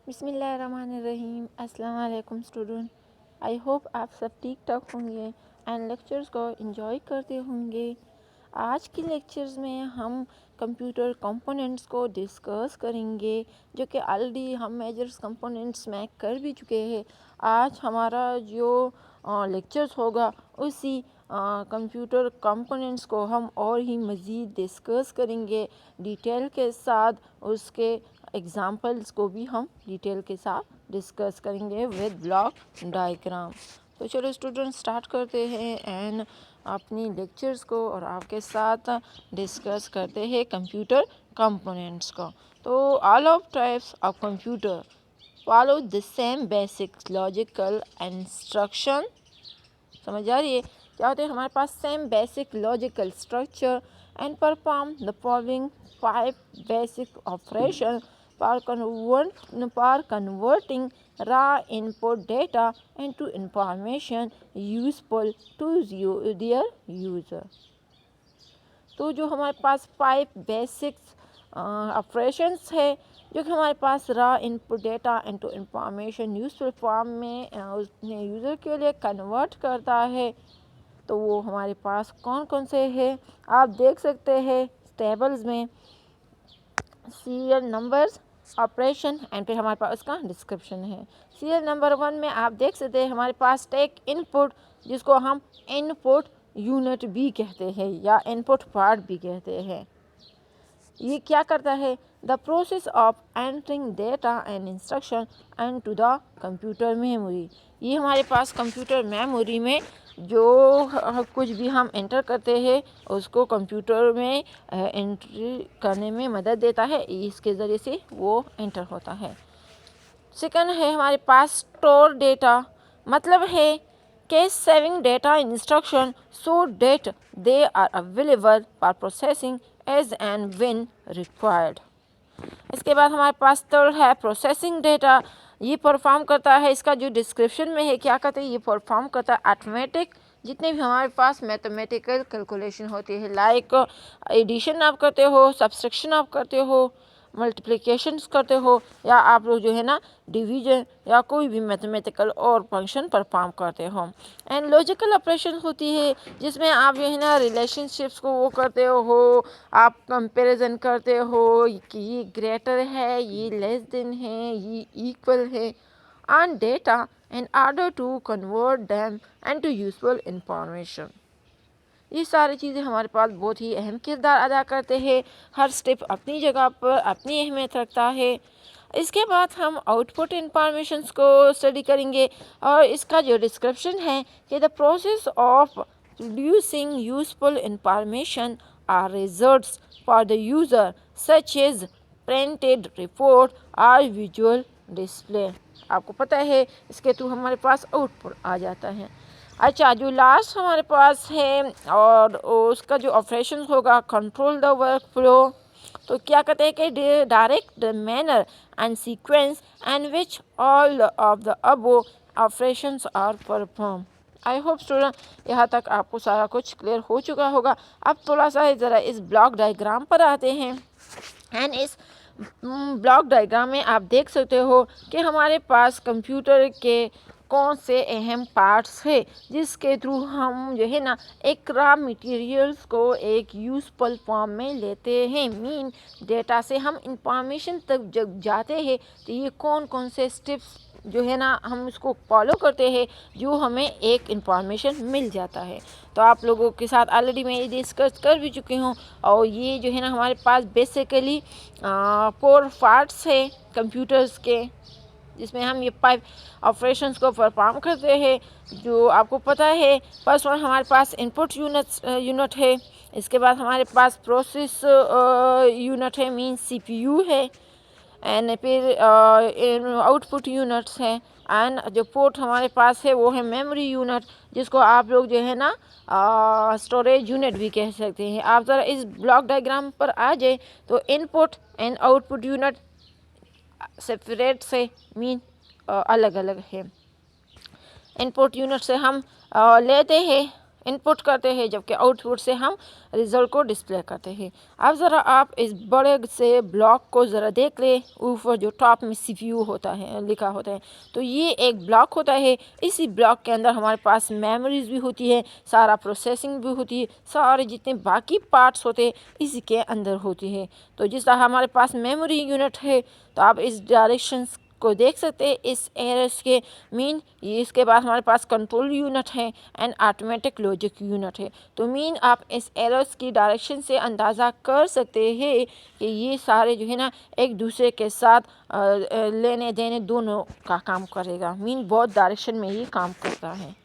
बिस्मिल्लाहिर्रहमानिर्रहीम। अस्सलाम वालेकुम स्टूडेंट। आई होप आप सब ठीक ठाक होंगे एंड लेक्चर्स को एंजॉय करते होंगे। आज के लेक्चर्स में हम कंप्यूटर कंपोनेंट्स को डिस्कस करेंगे, जो कि ऑलरेडी हम मेजर्स कंपोनेंट्स में कर भी चुके हैं। आज हमारा जो लेक्चर्स होगा उसी कंप्यूटर कंपोनेंट्स को हम और ही मज़ीद डिस्कस करेंगे डिटेल के साथ। उसके एग्ज़ाम्पल्स को भी हम डिटेल के साथ डिस्कस करेंगे विद ब्लॉक डायग्राम। तो चलो स्टूडेंट स्टार्ट करते हैं एंड अपनी लेक्चर्स को और आपके साथ डिस्कस करते हैं कंप्यूटर कंपोनेंट्स को। तो all of types of computer follow the same basic logical instruction. समझ आ रही है क्या होते हैं? हमारे पास same basic logical structure and perform the following 5 basic operation for converting raw input data into information useful to their user। तो जो हमारे पास 5 बेसिक्स ऑपरेशंस है जो कि हमारे पास raw input data into information useful form में उसने यूज़र के लिए कन्वर्ट करता है। तो वो हमारे पास कौन कौन से हैं आप देख सकते हैं टेबल्स में। सीरियल नंबर्स, ऑपरेशन एंड फिर हमारे पास उसका डिस्क्रिप्शन है। सीरियल नंबर 1 में आप देख सकते हैं हमारे पास टेक इनपुट, जिसको हम इनपुट यूनिट भी कहते हैं या इनपुट पार्ट भी कहते हैं। ये क्या करता है? The process of entering data and instruction and to the computer memory. ये हमारे पास कंप्यूटर मेमोरी में जो कुछ भी हम एंटर करते हैं उसको कंप्यूटर में एंट्री करने में मदद देता है। इसके ज़रिए से वो एंटर होता है। सेकंड है हमारे पास स्टोर डेटा, मतलब है कि saving data instruction so that they are available for processing as and when required. इसके बाद हमारे पास थर्ड है प्रोसेसिंग डेटा। ये परफॉर्म करता है, इसका जो डिस्क्रिप्शन में है क्या कहते हैं, ये परफॉर्म करता है ऑटोमेटिक जितने भी हमारे पास मैथमेटिकल कैलकुलेशन होती है, लाइक एडिशन आप करते हो, सब्सट्रैक्शन आप करते हो, मल्टीप्लिकेशंस करते हो, या आप लोग जो है ना डिवीजन या कोई भी मैथमेटिकल और फंक्शन परफॉर्म करते हो। एंड लॉजिकल ऑपरेशन होती है जिसमें आप जो है ना रिलेशनशिप्स को वो करते हो, आप कंपैरिजन करते हो कि ये ग्रेटर है, ये लेस देन है, ये इक्वल है on data in order to convert them into useful information। ये सारी चीज़ें हमारे पास बहुत ही अहम किरदार अदा करते हैं। हर स्टेप अपनी जगह पर अपनी अहमियत रखता है। इसके बाद हम आउटपुट इंफॉर्मेशंस को स्टडी करेंगे और इसका जो डिस्क्रिप्शन है कि the process of producing useful information or results for the user such as printed report और विजुअल डिस्प्ले। आपको पता है इसके थ्रू हमारे पास आउटपुट आ जाता है। अच्छा, जो लास्ट हमारे पास है और उसका जो ऑपरेशन होगा कंट्रोल द वर्क फ्लो। तो क्या कहते हैं कि direct the manner and sequence and which all of the above operations are perform. I hope student यहाँ तक आपको सारा कुछ क्लियर हो चुका होगा। अब थोड़ा सा ज़रा इस ब्लॉक डायग्राम पर आते हैं एंड इस ब्लॉक डायग्राम में आप देख सकते हो कि हमारे पास कंप्यूटर के कौन से अहम पार्ट्स है जिसके थ्रू हम जो है ना एक रॉ मटेरियल्स को एक यूजफुल फॉर्म में लेते हैं। मीन डेटा से हम इंफॉर्मेशन तक जब जाते हैं तो ये कौन कौन से स्टेप्स जो है ना हम उसको फॉलो करते हैं जो हमें एक इंफॉर्मेशन मिल जाता है। तो आप लोगों के साथ ऑलरेडी मैं ये डिस्कस कर भी चुकी हूँ और ये जो है ना हमारे पास बेसिकली 4 पार्ट्स है कंप्यूटर्स के, जिसमें हम ये 5 ऑपरेशंस को परफॉर्म करते हैं। जो आपको पता है फर्स्ट वन हमारे पास इनपुट यूनिट है, इसके बाद हमारे पास प्रोसेस यूनिट है मीन सीपीयू है, एंड फिर आउटपुट यूनिट्स हैं, एंड जो पोर्ट हमारे पास है वो है मेमोरी यूनिट, जिसको आप लोग जो है ना स्टोरेज यूनिट भी कह सकते हैं। आप ज़रा इस ब्लॉक डायग्राम पर आ जाए तो input and output unit separate से मीन अलग अलग है। इनपुट यूनिट से हम लेते हैं इनपुट करते हैं, जबकि आउटपुट से हम रिज़ल्ट को डिस्प्ले करते हैं। अब ज़रा आप इस बड़े से ब्लॉक को ज़रा देख लें, ऊपर जो टॉप में CPU होता है लिखा होता है, तो ये एक ब्लॉक होता है। इसी ब्लॉक के अंदर हमारे पास मेमोरीज भी होती है, सारा प्रोसेसिंग भी होती है, सारे जितने बाकी पार्ट्स होते हैं इसी के अंदर होती है। तो जिस तरह हमारे पास मेमोरी यूनिट है, तो आप इस डायरेक्शंस को देख सकते हैं इस एरर्स के मीन। ये इसके बाद हमारे पास कंट्रोल यूनिट है एंड ऑटोमेटिक लॉजिक यूनिट है। तो मीन आप इस एरर्स की डायरेक्शन से अंदाज़ा कर सकते हैं कि ये सारे जो है ना एक दूसरे के साथ लेने देने दोनों का काम करेगा। मीन बहुत डायरेक्शन में ये काम करता है।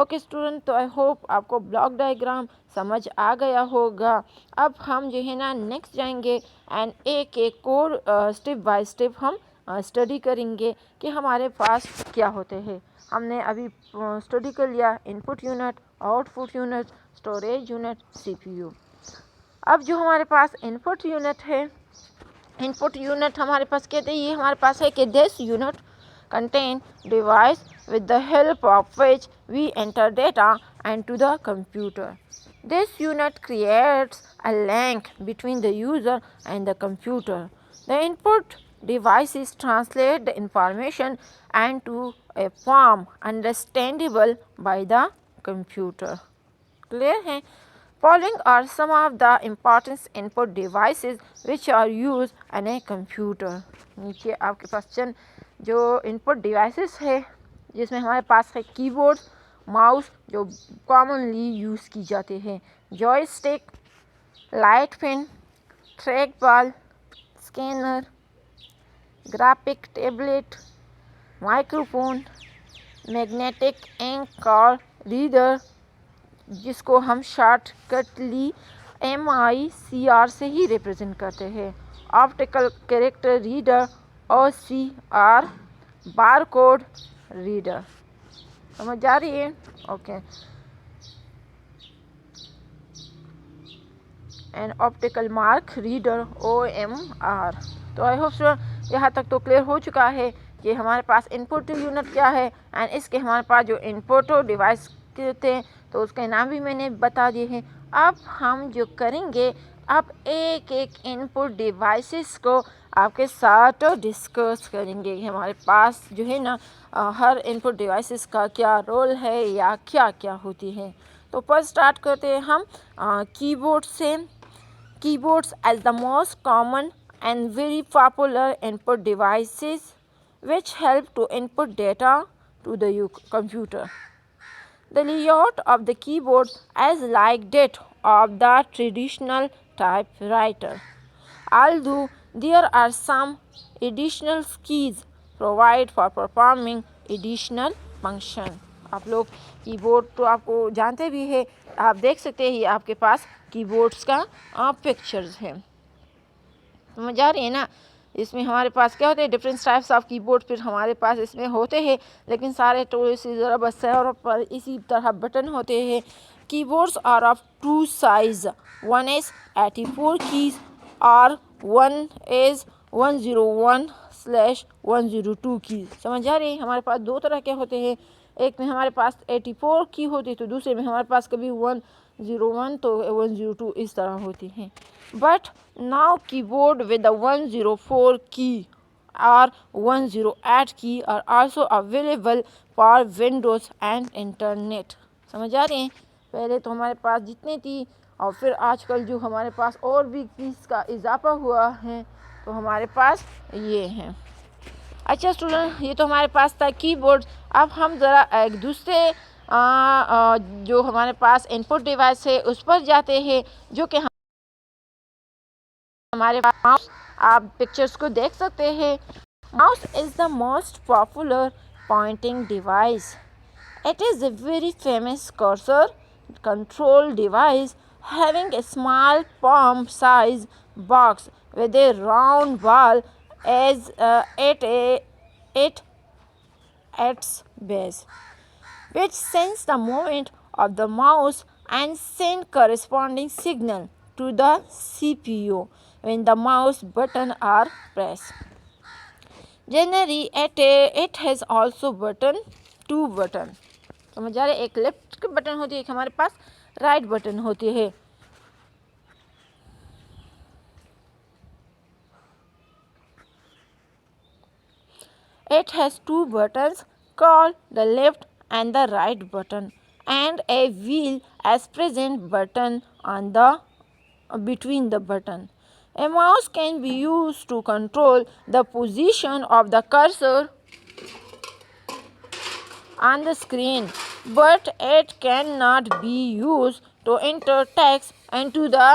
ओके स्टूडेंट, तो आई होप आपको ब्लॉक डायग्राम समझ आ गया होगा। अब हम जो है ना नेक्स्ट जाएंगे एंड एक एक और स्टेप बाय स्टेप हम स्टडी करेंगे कि हमारे पास क्या होते हैं। हमने अभी स्टडी कर लिया input unit, output unit, storage unit, CPU। अब जो हमारे पास इनपुट यूनिट है, इनपुट यूनिट हमारे पास कहते हैं ये हमारे पास है कि this unit contain device with the help of which we enter data into the computer. This unit creates a link between the user and the computer. The input devices translate the information into a form understandable by the computer. Clear है? Following are some of the important input devices which are used in a computer. नीचे आपके पास चंद जो input devices है, जिसमें हमारे पास है keyboard, mouse जो कॉमनली यूज़ की जाते हैं, joystick, light pen, track ball, scanner, graphic tablet, microphone, magnetic ink card reader जिसको हम शॉर्टकटली MICR से ही रिप्रेजेंट करते हैं, optical character reader OCR, bar code reader. समझ आ रही है? Okay. And optical mark reader OMR। तो आई होप यहाँ तक तो क्लियर हो चुका है कि हमारे पास इनपुट यूनिट क्या है एंड इसके हमारे पास जो इनपुट डिवाइस थे तो उसके नाम भी मैंने बता दिए हैं। अब हम जो करेंगे, अब एक एक इनपुट डिवाइसेस को आपके साथ डिस्कस करेंगे। हमारे पास जो है ना हर इनपुट डिवाइसेस का क्या रोल है या क्या क्या होती है। तो फर्स्ट स्टार्ट करते हैं हम कीबोर्ड से। Keyboards as the most common and very popular input devices which help to input data to the computer. The layout of the keyboard is like that of the traditional typewriter, although there are some additional keys provided for performing additional function. आप लोग keyboard तो आपको जानते भी है, आप देख सकते हैं आपके पास कीबोर्ड्स का पिक्चर्स है। समझ आ रही है ना? इसमें हमारे पास क्या होते हैं, डिफरेंट टाइप्स ऑफ कीबोर्ड फिर हमारे पास इसमें होते हैं, लेकिन सारे थोड़े से ज़रा बस और पर इसी तरह बटन होते हैं। Keyboards are of two size, one is 84 keys और वन इज़ 101/102 कीज। समझ आ रही है? हमारे पास दो तरह के होते हैं, एक में हमारे पास 84 की होती है तो दूसरे में हमारे पास कभी 101 तो 102 इस तरह होती हैं। But now keyboard with the 104 key और 108 key are also available for Windows and internet. समझ आ रही हैं? पहले तो हमारे पास जितनी थी और फिर आजकल जो हमारे पास और भी कीज़ का इजाफा हुआ है तो हमारे पास ये हैं। अच्छा स्टूडेंट, ये तो हमारे पास था कीबोर्ड। अब हम ज़रा एक दूसरे जो हमारे पास इनपुट डिवाइस है उस पर जाते हैं, जो कि हमारे पास माउस, आप पिक्चर्स को देख सकते हैं। Mouse is the most popular pointing device. It is a very famous cursor control device having a small palm size box with a round ball as at its base, which sends the movement of the mouse and send corresponding signal to the CPU when the mouse button are pressed. Generally, it has also two button. समझ आ रहे, एक left button होती है, एक हमारे पास right button होती है। It has two buttons called the left and the right button, and a wheel as present button on the between the button. A mouse can be used to control the position of the cursor on the screen, but it cannot be used to enter text into the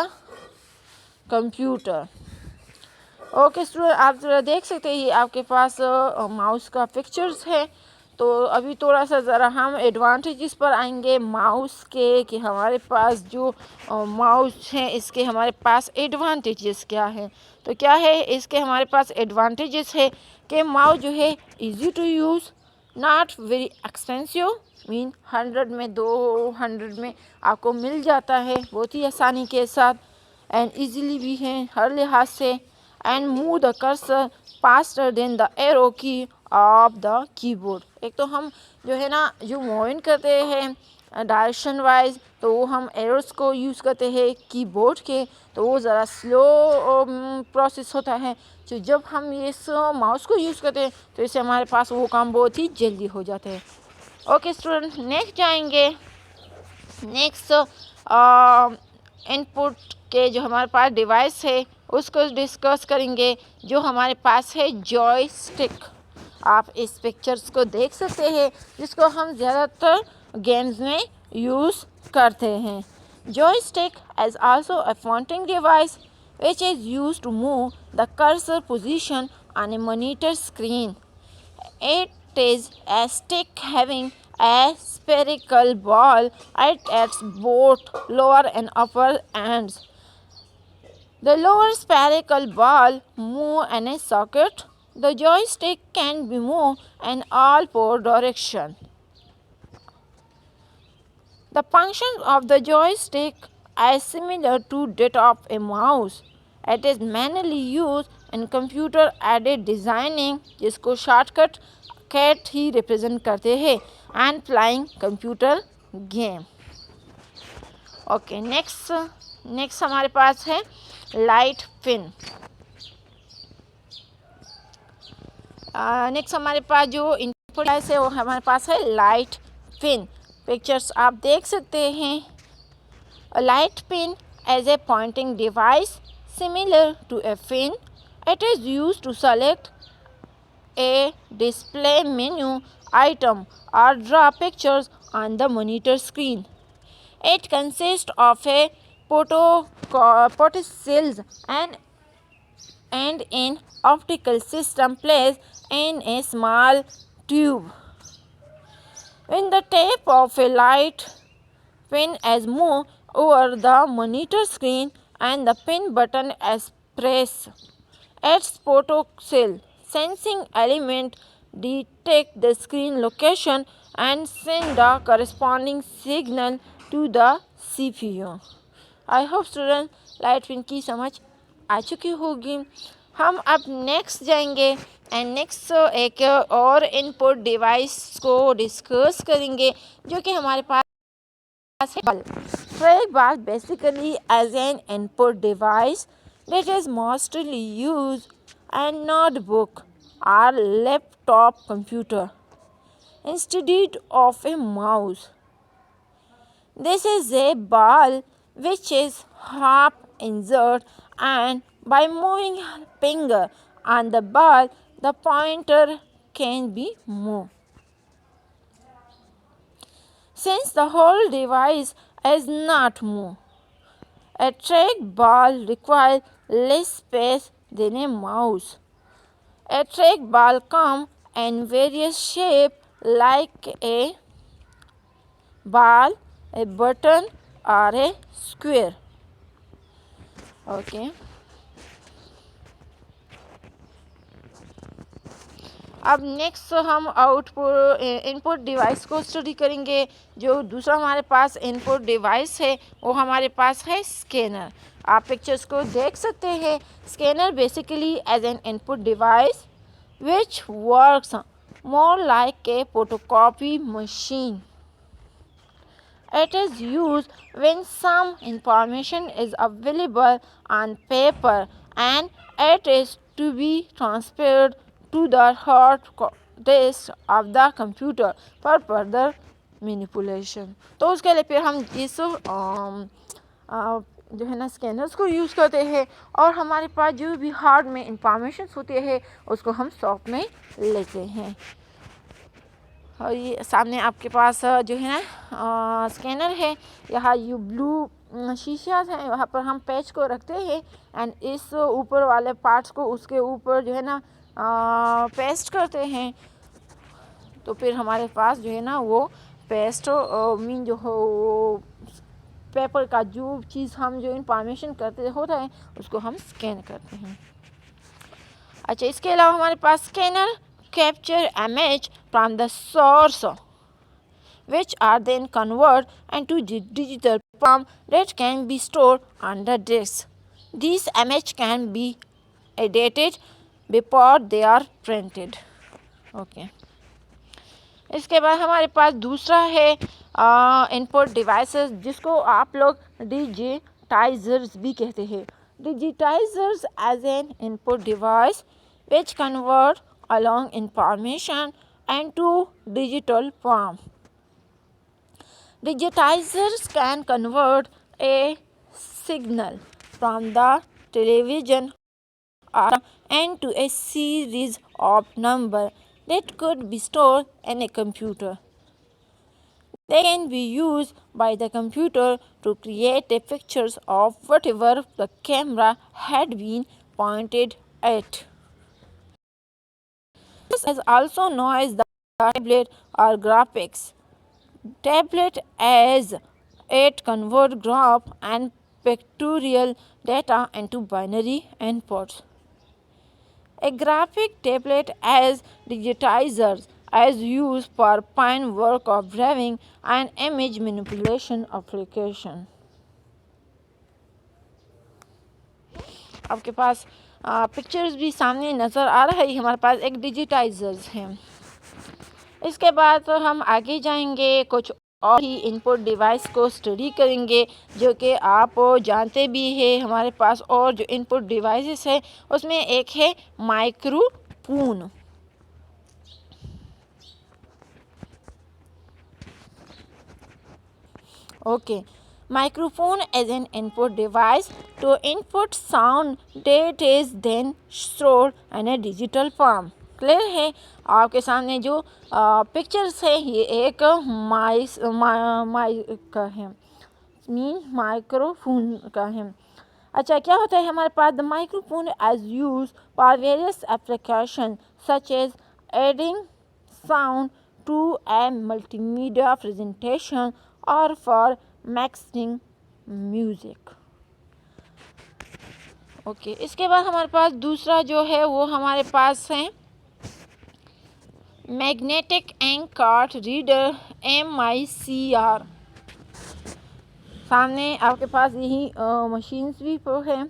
computer. Okay student, आप ज़रा देख सकते हैं ये आपके पास mouse का pictures है। तो अभी थोड़ा सा ज़रा हम एडवांटेजेस पर आएंगे माउस के, कि हमारे पास जो माउस है इसके हमारे पास एडवांटेजेस क्या है। तो क्या है इसके हमारे पास एडवांटेजेस है कि माउस जो है easy to use, not very expensive, mean 100 में 200 में आपको मिल जाता है बहुत ही आसानी के साथ, एंड ईजीली भी है हर लिहाज से, and move the cursor faster than the arrow key of the keyboard। एक तो हम जो है ना जो मूवमेंट करते हैं डायरेक्शन वाइज, तो वो हम एरोस को यूज़ करते हैं कीबोर्ड के, तो वो ज़रा स्लो प्रोसेस होता है। तो जब हम इस माउस को यूज़ करते हैं तो इससे हमारे पास वो काम बहुत ही जल्दी हो जाते हैं। ओके स्टूडेंट, नेक्स्ट जाएंगे। नेक्स्ट इनपुट के जो हमारे पास डिवाइस है उसको डिस्कस करेंगे, जो हमारे पास है जॉयस्टिक। आप इस पिक्चर्स को देख सकते हैं जिसको हम ज़्यादातर गेम्स में यूज़ करते हैं। Joystick is also a pointing device which is used to move the cursor position on a monitor screen. It is a stick having a spherical ball at its both lower and upper ends. The lower spherical ball moves in a socket. The joystick can be moved in all four directions. The function of the joystick is similar to that of a mouse. It is mainly used in computer-aided designing, जिसको shortcut cat ही represent करते हैं, and playing computer game. Okay, next हमारे पास है light pin. Next हमारे पास जो input है वो हमारे पास है लाइट पिन। पिक्चर्स आप देख सकते हैं। Light pen as a pointing device similar to a pen, it is use to select a display menu item or draw pictures on the monitor screen. It consists of a photocell and an optical system placed in a small tube. When the tip of a light pin is moved over the monitor screen and the pin button is pressed, its photocell sensing element detect the screen location and send the corresponding signal to the CPU. I hope students light pin की समझ आ चुकी होगी। हम अब next जाएंगे and next एक और input device को डिस्कस करेंगे, जो कि हमारे पास है ball. Track ball basically as an input device that is mostly used a notebook or laptop computer instead of a mouse. This is a ball which is half injured, and by moving finger on the ball, the pointer can be moved. Since the whole device is not moved, a trackball requires less space than a mouse. A trackball comes in various shapes like a ball, a button, or a square. Okay. अब next हम output input device को study करेंगे। जो दूसरा हमारे पास input device है वो हमारे पास है स्कैनर। आप पिक्चर्स को देख सकते हैं। Scanner basically as an input device which works more like a photocopy machine. It is used when some information is available on paper and it is to be transferred to the hard disk of the computer for further manipulation. तो उसके लिए फिर हम इस जो है ना scanners को यूज़ करते हैं और हमारे पास जो भी हार्ड में इंफॉर्मेशन होते हैं उसको हम सॉफ्ट में लेते हैं। और ये सामने आपके पास जो है ना स्कैनर है, यहाँ यू ब्लू शीशास हैं, वहाँ पर हम पेज को रखते हैं एंड इस ऊपर वाले पार्ट्स को उसके ऊपर जो है ना पेस्ट करते हैं। तो फिर हमारे पास जो है ना वो पेस्ट मीन जो हो पेपर का जो चीज़ हम जो इंफॉर्मेशन करते होता है उसको हम स्कैन करते हैं। अच्छा, इसके अलावा हमारे पास scanner capture image from the source which are then converted into digital form that can be stored on the disk. These images can be edited before they are printed. Okay. इसके बाद हमारे पास दूसरा है इनपुट डिवाइसेस, जिसको आप लोग डिजिटाइजर्स भी कहते हैं। Digitizers as an input device which convert along information into digital form. Digitizers can convert a signal from the television or into a series of numbers that could be stored in a computer. They can be used by the computer to create a pictures of whatever the camera had been pointed at. This is also known as the tablet or graphics. Tablet as it convert graph and pictorial data into binary inputs. A graphic tablet as digitizers as used for fine work of drawing and image manipulation application. आपके पास pictures भी सामने नज़र आ रहा है, हमारे पास एक डिजिटाइजर्स हैं। इसके बाद तो हम आगे जाएंगे, कुछ और ही इनपुट डिवाइस को स्टडी करेंगे जो कि आप जानते भी हैं। हमारे पास और जो इनपुट डिवाइसेस है उसमें एक है microphone. Okay, microphone is an input device to input sound that is then stored in a digital form. Clear है? आपके सामने जो पिक्चर्स है ये एक माइक का है, मीन माइक्रोफोन का है। अच्छा, क्या होता है हमारे पास? The microphone as use for various application such as adding sound to a multimedia presentation और फॉर मिक्सिंग म्यूज़िक। ओके, इसके बाद हमारे पास दूसरा जो है वो हमारे पास है magnetic ink card reader MICR। सामने आपके पास यही मशीन्स भी है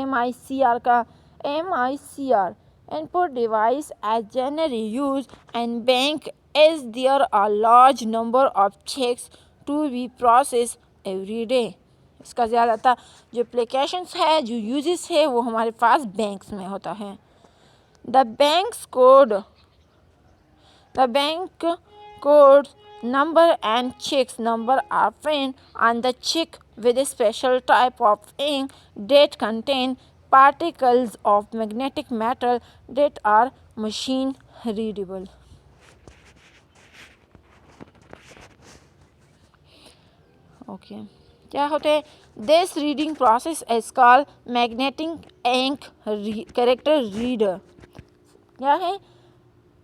MICR का। MICR input device as generally used in bank as there are large number of checks to be processed every day. इसका ज़्यादातर जो एप्लीकेशंस है, जो यूजेस है वो हमारे पास बैंक्स में होता है। The bank codes number and checks number are printed on the check with a special type of ink that contain particles of magnetic metal that are machine readable. Okay, क्या होते हैं? This reading process is called magnetic ink character reader. क्या है?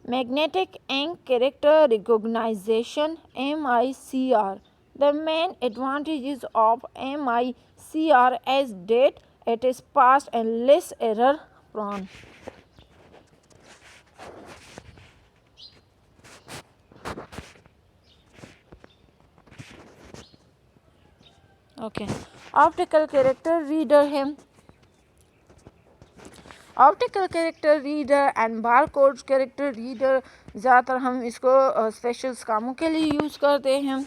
Magnetic ink character recognition MICR. The main advantages of MICR is that it is fast and less error prone. Okay, optical character reader है। Optical character reader and barcode character reader ज़्यादातर हम इसको special कामों के लिए use करते हैं।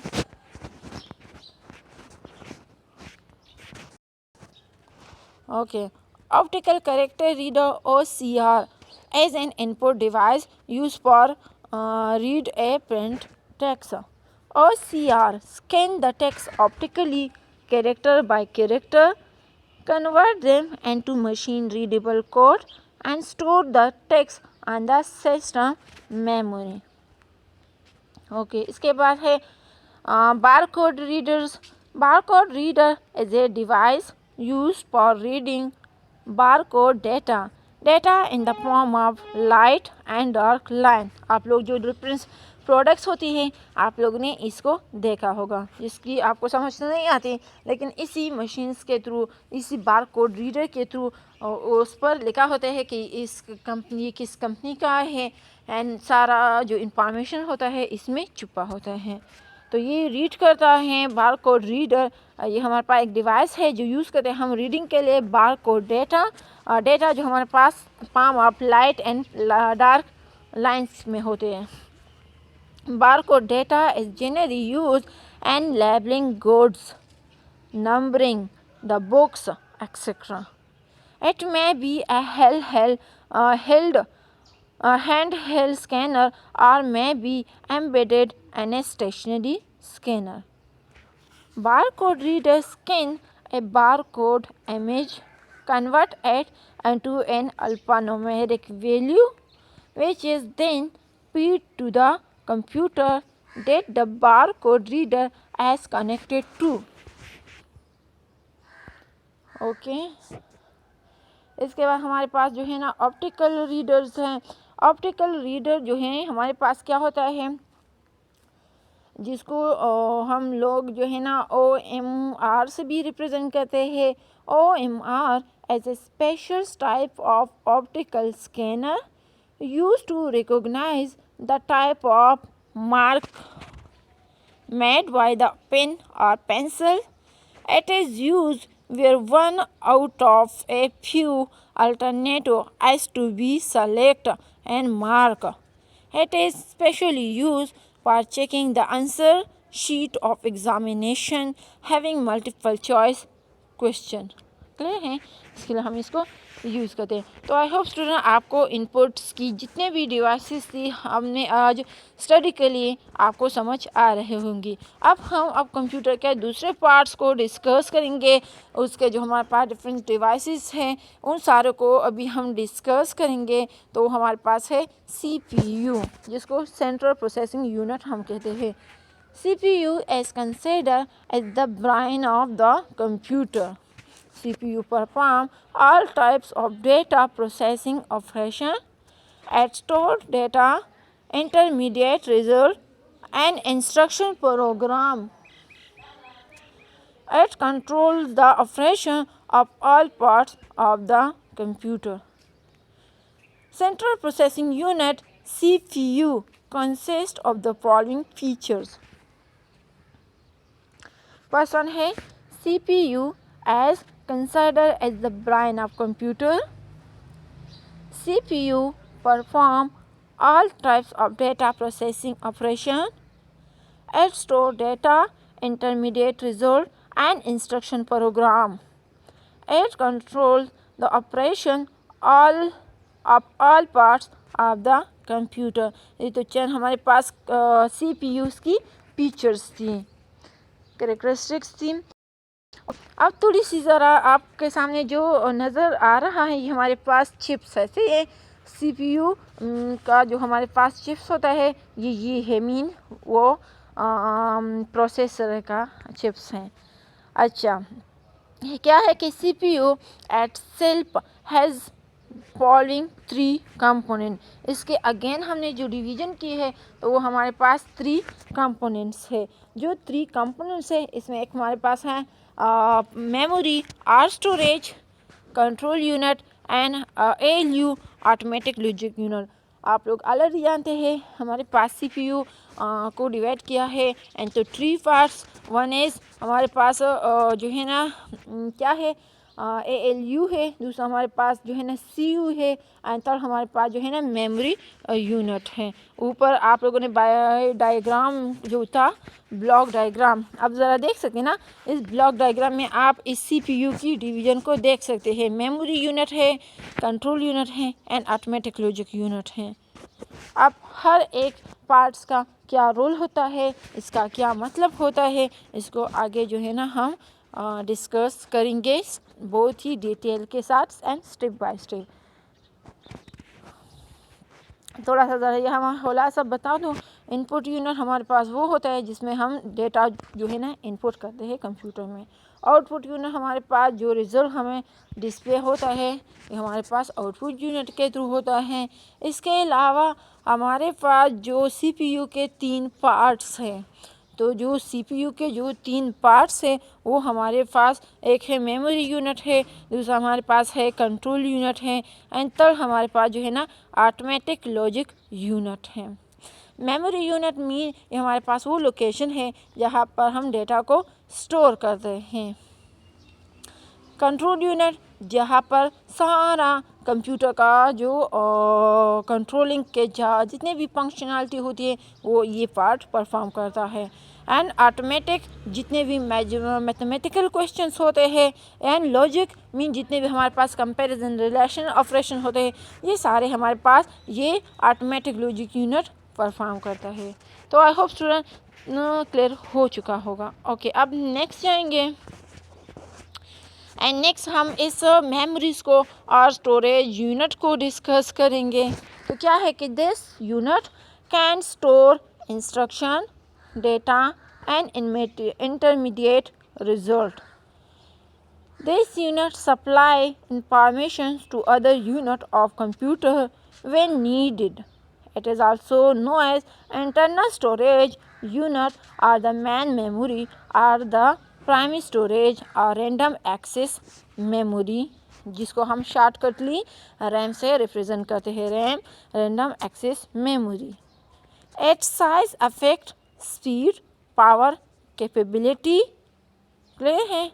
Okay. Optical character reader OCR is an input device used for read a print text. OCR scan the text optically, character by character, convert them into machine readable code and store the text on the system memory. Okay, इसके बाद है barcode readers. Barcode reader is a device used for reading barcode data in the form of light and dark line. आप लोग जो reference products होती हैं आप लोगों ने इसको देखा होगा, जिसकी आपको समझ तो नहीं आती, लेकिन इसी मशीन्स के थ्रू, इसी बारकोड रीडर के थ्रू उस पर लिखा होता है कि इस कंपनी किस कंपनी का है, एंड सारा जो इंफॉर्मेशन होता है इसमें छुपा होता है। तो ये रीड करता है बारकोड रीडर। ये हमारे पास एक डिवाइस है जो यूज़ करते हैं हम रीडिंग के लिए बारकोड डेटा जो हमारे पास form of light and dark lines में होते हैं। Barcode data is generally use and labelling goods, numbering the books, etc. It may be a handheld scanner or may be embedded in a stationary scanner. Barcode reader scan a barcode image, convert it into an alphanumeric value, which is then fed to the computer that the barcode reader is connected to. Okay इसके बाद हमारे पास जो है ना optical readers हैं। Optical reader जो हैं हमारे पास क्या होता है, जिसको हम लोग जो है ना OMR से भी रिप्रेजेंट करते हैं। OMR as a special type of optical scanner use to recognize the type of mark made by the pen और pencil. It is used where one out of a few alternatives has to be selected and marked. It is specially used for checking the answer sheet of examination having multiple choice question. Clear है, इसके लिए हम इसको use करते हैं। तो आई hope student आपको inputs की जितने भी डिवाइसेस थी हमने आज स्टडी के लिए आपको समझ आ रहे होंगी। अब कंप्यूटर के दूसरे पार्ट्स को डिस्कस करेंगे। उसके जो हमारे पास डिफरेंट डिवाइसेस हैं उन सारों को अभी हम डिस्कस करेंगे। तो हमारे पास है CPU, जिसको सेंट्रल प्रोसेसिंग यूनिट हम कहते हैं। CPU is considered as the brain of the computer. CPU perform all types of data processing operation. It stores data, intermediate result, and instruction program. It controls the operation of all parts of the computer. Central Processing Unit CPU consists of the following features. First one है CPU as considered as the brain of computer. CPU perform all types of data processing operation. It store data, intermediate result, and instruction program. It controls the operation of all parts of the computer. ये तो चंद हमारे पास CPUs की features थी, characteristics थी। अब थोड़ी सी ज़रा आपके सामने जो नज़र आ रहा है ये हमारे पास चिप्स है। ऐसे ये CPU का जो हमारे पास चिप्स होता है ये है मीन वो प्रोसेसर का चिप्स हैं। अच्छा, ये क्या है कि CPU eight self has following 3 component. इसके अगेन हमने जो डिवीज़न की है तो वो हमारे पास 3 कंपोनेंट्स है। जो 3 कंपोनेंट्स है इसमें एक हमारे पास है memory, or storage, control unit and ALU automatic logic unit. आप लोग ऑलरेडी जानते हैं हमारे पास CPU को डिवाइड किया है एंड तो 3 पार्ट्स। वन इज़ हमारे पास जो है ना क्या है ALU है, दूसरा हमारे पास जो है ना CU है, एंड थर्ड हमारे पास जो है ना मेमोरी यूनिट है। ऊपर आप लोगों ने डायग्राम जो था ब्लॉक डायग्राम, आप ज़रा देख सकते हैं ना, इस ब्लॉक डायग्राम में आप इस CPU की डिवीज़न को देख सकते हैं। मेमोरी यूनिट है, कंट्रोल यूनिट है एंड ऑटोमेटिक लॉजिक यूनिट है। अब हर एक पार्ट्स का क्या रोल होता है, इसका क्या मतलब होता है, इसको आगे जो है ना हम डिस्कस करेंगे बहुत ही डिटेल के साथ एंड स्टेप बाय स्टेप। थोड़ा सा ज़रा यहाँ होला सब बता दूँ। इनपुट यूनिट हमारे पास वो होता है जिसमें हम डेटा जो है ना इनपुट करते हैं कंप्यूटर में। आउटपुट यूनिट हमारे पास जो रिज़ल्ट हमें डिस्प्ले होता है ये हमारे पास आउटपुट यूनिट के थ्रू होता है। इसके अलावा हमारे पास जो CPU के 3 पार्ट्स हैं, तो जो CPU के जो 3 पार्ट्स हैं वो हमारे पास एक है मेमोरी यूनिट है, दूसरा हमारे पास है कंट्रोल यूनिट है एंड थर्ड हमारे पास जो है ना ऑटोमेटिक लॉजिक यूनिट है। मेमोरी यूनिट मीन ये हमारे पास वो लोकेशन है जहाँ पर हम डेटा को स्टोर करते हैं। कंट्रोल यूनिट जहाँ पर सारा कंप्यूटर का जो कंट्रोलिंग के जितने भी फंक्शनैलिटी होती है वो ये पार्ट परफॉर्म करता है। एंड ऑटोमेटिक जितने भी मैथमेटिकल क्वेश्चंस होते हैं एंड लॉजिक मीन जितने भी हमारे पास कंपैरिजन रिलेशन ऑपरेशन होते हैं ये सारे हमारे पास ये ऑटोमेटिक लॉजिक यूनिट परफॉर्म करता है। तो आई होप स्टूडेंट क्लियर हो चुका होगा। ओके, अब नेक्स्ट जाएंगे एंड नेक्स्ट हम इस मेमोरीज को और स्टोरेज यूनिट को डिस्कस करेंगे। तो क्या है कि this unit can store instruction data and intermediate result. This unit supply information to other unit of computer when needed. It is also known as internal storage unit or the main memory or the primary storage or random access memory, जिसको हम shortcutly RAM से represent करते हैं, RAM random access memory. Its size affect speed, power, capability। Clear है?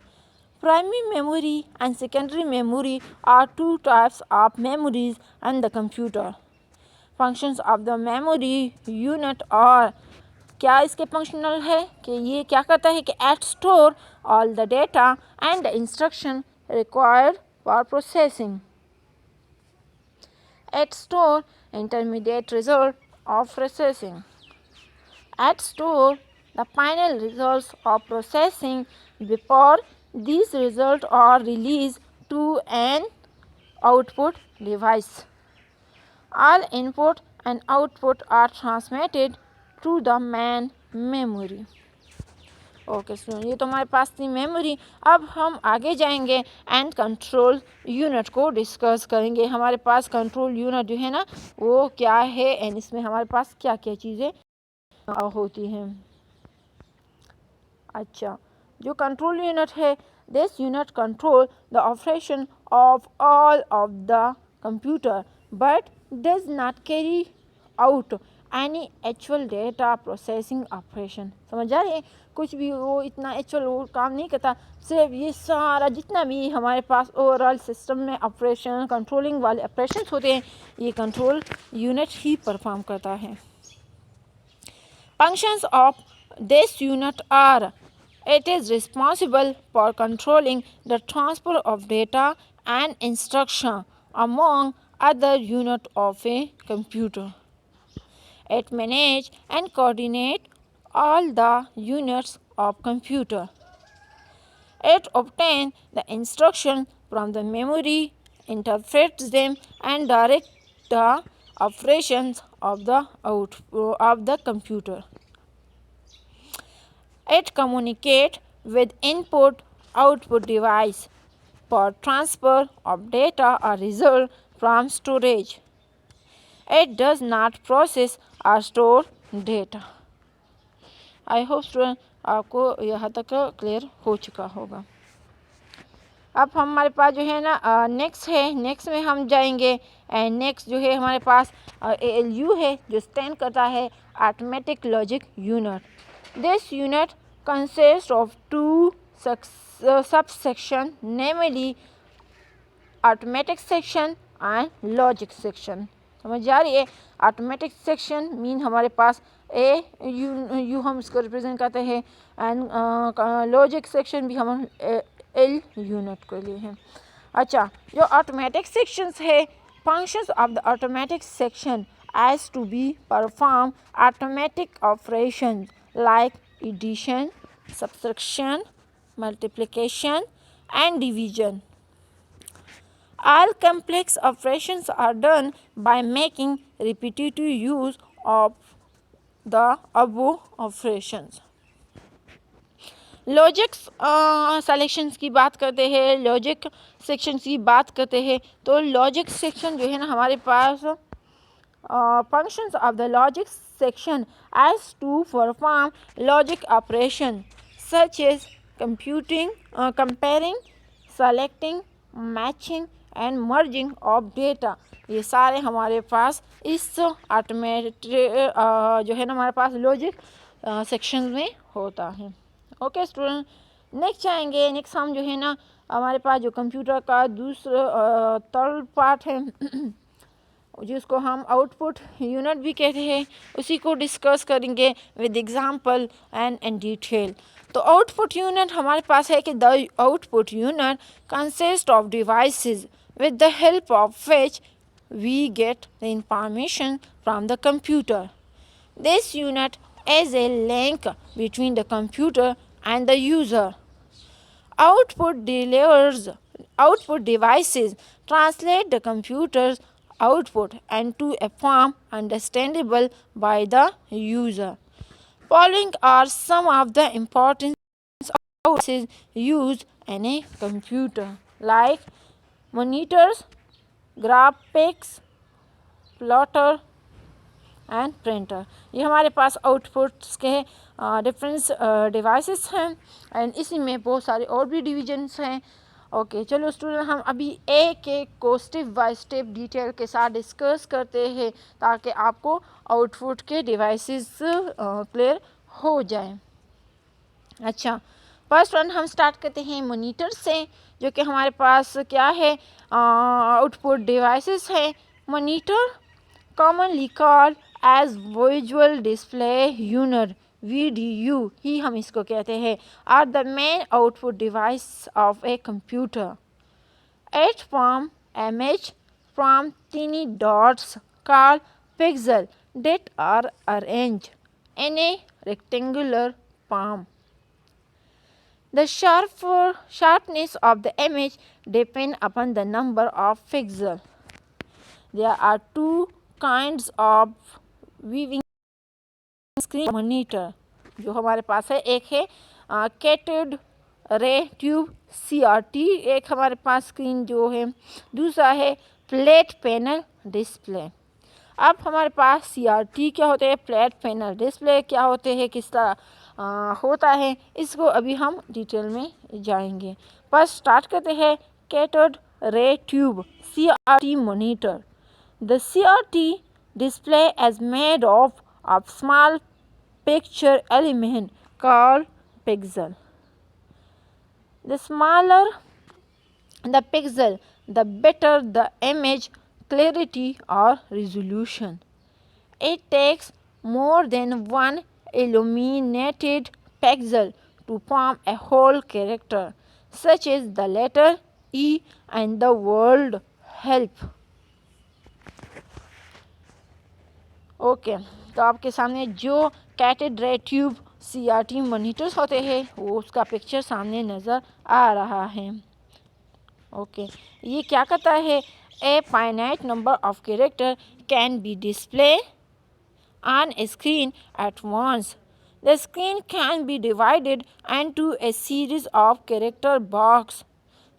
Primary memory and secondary memory are two types of memories in the computer. Functions of the memory unit are, क्या इसके functional है कि ये क्या करता है कि it store all the data and the instruction required for processing, it store intermediate result of processing, it store the final results of processing before these results are released to an output device. All input and output are transmitted to the main memory. Okay student, ये तो हमारे पास थी memory. अब हम आगे जाएंगे and control unit को discuss करेंगे। हमारे पास कंट्रोल यूनिट जो है ना वो क्या है एंड इसमें हमारे पास क्या क्या चीज़ें होती हैं। अच्छा, जो कंट्रोल यूनिट है, this unit control the operation of all of the computer but does not carry out any actual data processing operation. समझ आ रही है? कुछ भी वो इतना एक्चुअल वो काम नहीं करता, सिर्फ ये सारा जितना भी हमारे पास ओवरऑल सिस्टम में ऑपरेशन कंट्रोलिंग वाले ऑपरेशन होते हैं ये कंट्रोल यूनिट ही परफॉर्म करता है। Functions of this unit are, it is responsible for controlling the transfer of data and instruction among other units of a computer. It manages and coordinates all the units of computer. It obtains the instruction from the memory, interprets them, and directs the operations of the computer. It communicates with input-output device for transfer of data or result from storage. It does not process or store data. I hope student आपको यहाँ तक clear हो चुका होगा। अब हमारे पास जो है ना नेक्स्ट है, नेक्स्ट में हम जाएंगे एंड नेक्स्ट जो है हमारे पास ALU है जो स्टैंड करता है automatic logic unit. This unit consists of two subsections, namely arithmetic section and logic section. समझ आ रही है? arithmetic section मीन हमारे पास ए यू हम इसको रिप्रेजेंट करते हैं एंड लॉजिक सेक्शन भी हम एल यूनिट के लिए हैं. अच्छा, जो arithmetic sections है, functions of the arithmetic section as to be perform arithmetic operations like addition, subtraction, multiplication and division. All complex operations are done by making repetitive use of the above operations. Logic selections की बात करते हैं, logic sections की बात करते हैं, तो logic section जो है ना हमारे पास functions of the logic section as to perform logic operation such as computing, comparing, selecting, matching and merging of data. ये सारे हमारे पास इस ऑटोमेटिक जो है ना हमारे पास लॉजिक सेक्शन में होता है. ओके स्टूडेंट, नेक्स्ट आएंगे. नेक्स्ट हम जो है ना हमारे पास जो कंप्यूटर का दूसरा थर्ड पार्ट है जिसको हम आउटपुट यूनिट भी कहते हैं, उसी को डिस्कस करेंगे with example and in detail. तो आउटपुट यूनिट हमारे पास है कि the output unit consist of devices with the help of which we get the information from the computer. This unit is a link between the computer and the user. Output devices translate the computer's output into a form understandable by the user. Following are some of the important devices used in a computer like monitors, graphics, plotter and printer. ये हमारे पास outputs के difference devices हैं and इसी में बहुत सारे और भी डिवीजन्स हैं. ओके चलो स्टूडेंट, हम अभी एक एक को स्टेप बाय स्टेप डिटेल के साथ डिस्कस करते हैं ताकि आपको आउटपुट के डिवाइसेस क्लियर हो जाए. अच्छा, फर्स्ट वन हम स्टार्ट करते हैं मॉनिटर से, जो कि हमारे पास क्या है आउटपुट डिवाइसेस है. Monitor commonly called as visual display unit VDU ही हम इसको कहते हैं, are the main output device of a computer. It form image from tiny dots called pixel that are arranged in a rectangular form. The sharpness of the image depends upon the number of pixels. There are two kinds of viewing screen monitor जो हमारे पास है. एक है cathode ray tube CRT, एक हमारे पास screen जो है, दूसरा है फ्लैट पैनल डिस्प्ले. अब हमारे पास CRT क्या होते हैं, फ्लैट पैनल डिस्प्ले क्या होते हैं, किस तरह होता है, इसको अभी हम डिटेल में जाएंगे. फर्स्ट स्टार्ट करते हैं cathode ray tube CRT monitor. The CRT display is made of small picture element called pixel. The smaller the pixel, the better the image clarity or resolution. It takes more than one illuminated pixel to form a whole character, such as the letter E and the word help. Okay तो आपके सामने जो cathode ray tube CRT monitors होते हैं वो उसका picture सामने नज़र आ रहा है. ओके ये क्या करता है, a finite number of character can be display on a screen at once. The screen can be divided into a series of character box.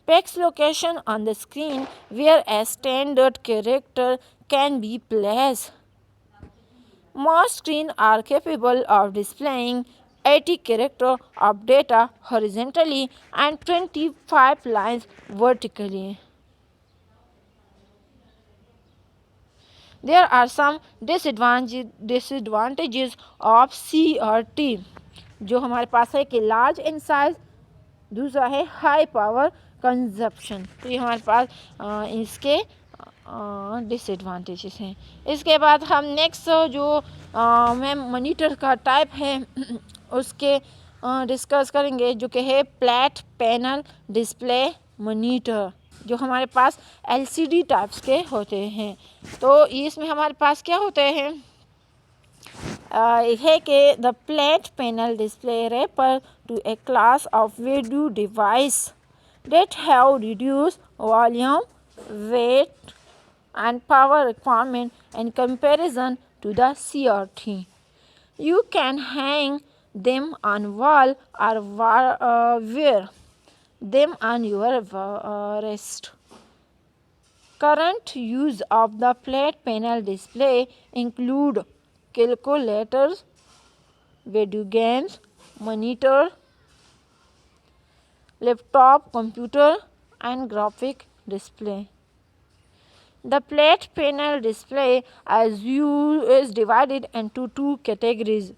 Fixed location on the screen where a standard character can be placed. Most screens are capable of displaying 80 characters of data horizontally and 25 lines vertically. There are some disadvantages of CRT जो हमारे पास है कि large in size, दूसरा है high power consumption. तो ये हमारे पास इसके डिसएडवांटेजेस हैं। इसके बाद हम नेक्स्ट जो मैम मॉनिटर का टाइप है उसके डिस्कस करेंगे, जो कि है फ्लैट पैनल डिस्प्ले मॉनिटर, जो हमारे पास एलसीडी टाइप्स के होते हैं। तो इसमें हमारे पास क्या होते हैं है कि the flat panel display refer to a class of video device that have reduced volume, weight and power requirement in comparison to the CRT. You can hang them on wall or wear them on your wrist. Current use of the flat panel display include calculators, video games, monitor, laptop computer and graphic display. The flat panel display is divided into two categories.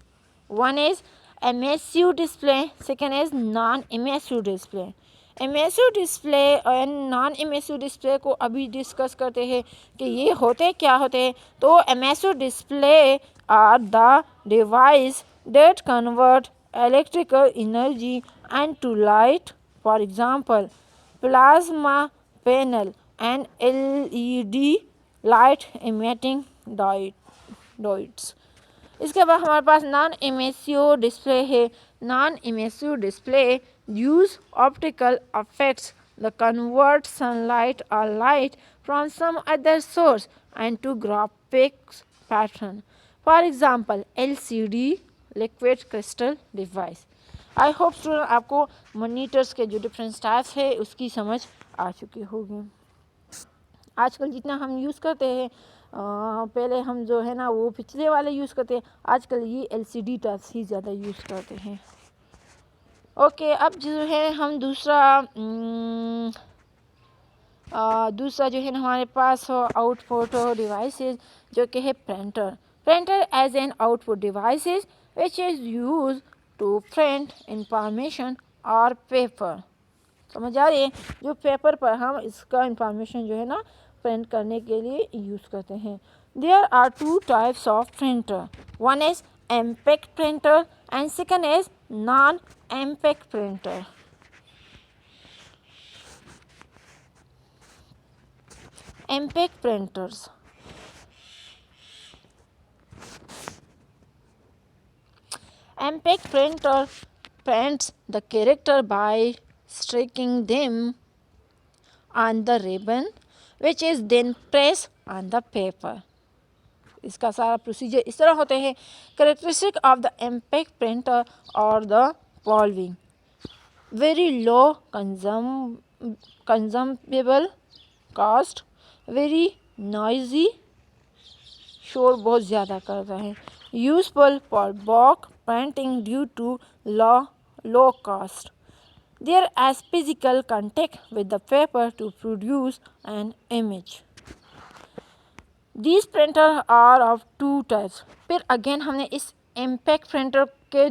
One is emissive display, second is non-emissive display. emissive display और non-emissive display को अभी discuss करते हैं कि ये होते क्या होते हैं। तो emissive display are the device that convert electrical energy into light. For example, plasma panel and LED light emitting diodes. इसके बाद हमारे पास नॉन इमेसिव डिस्प्ले है। Non emissive display use optical effects the convert sunlight और light from some other source and to graphics pattern. For example LCD liquid crystal device. I hope student आपको monitors के जो different types है उसकी समझ आ चुकी होगी। आजकल जितना हम यूज़ करते हैं पहले हम जो है ना वो पिछले वाले यूज़ करते हैं, आजकल ये एलसीडी टाइप्स ही ज़्यादा यूज़ करते हैं। ओके, अब जो है हम दूसरा जो है ना हमारे पास आउटपुट डिवाइसेस, जो कि है printer. Printer as an output devices which is use to print information और पेपर। समझ आ रही है, जो पेपर पर हम इसका इंफॉर्मेशन जो है ना प्रिंट करने के लिए यूज़ करते हैं। There are two types of printer, one is impact printer and second is non impact printer. Impact printers impact printer prints the character by striking them on the ribbon which is then pressed on the paper. इसका सारा procedure इस तरह होते हैं। Characteristic of the impact printer और the following: very low consumable cost, very noisy, शोर बहुत ज़्यादा करता है, useful for bulk printing due to low cost, there as physical contact with the paper to produce an image. These printers are of two types. फिर again हमने इस impact printer के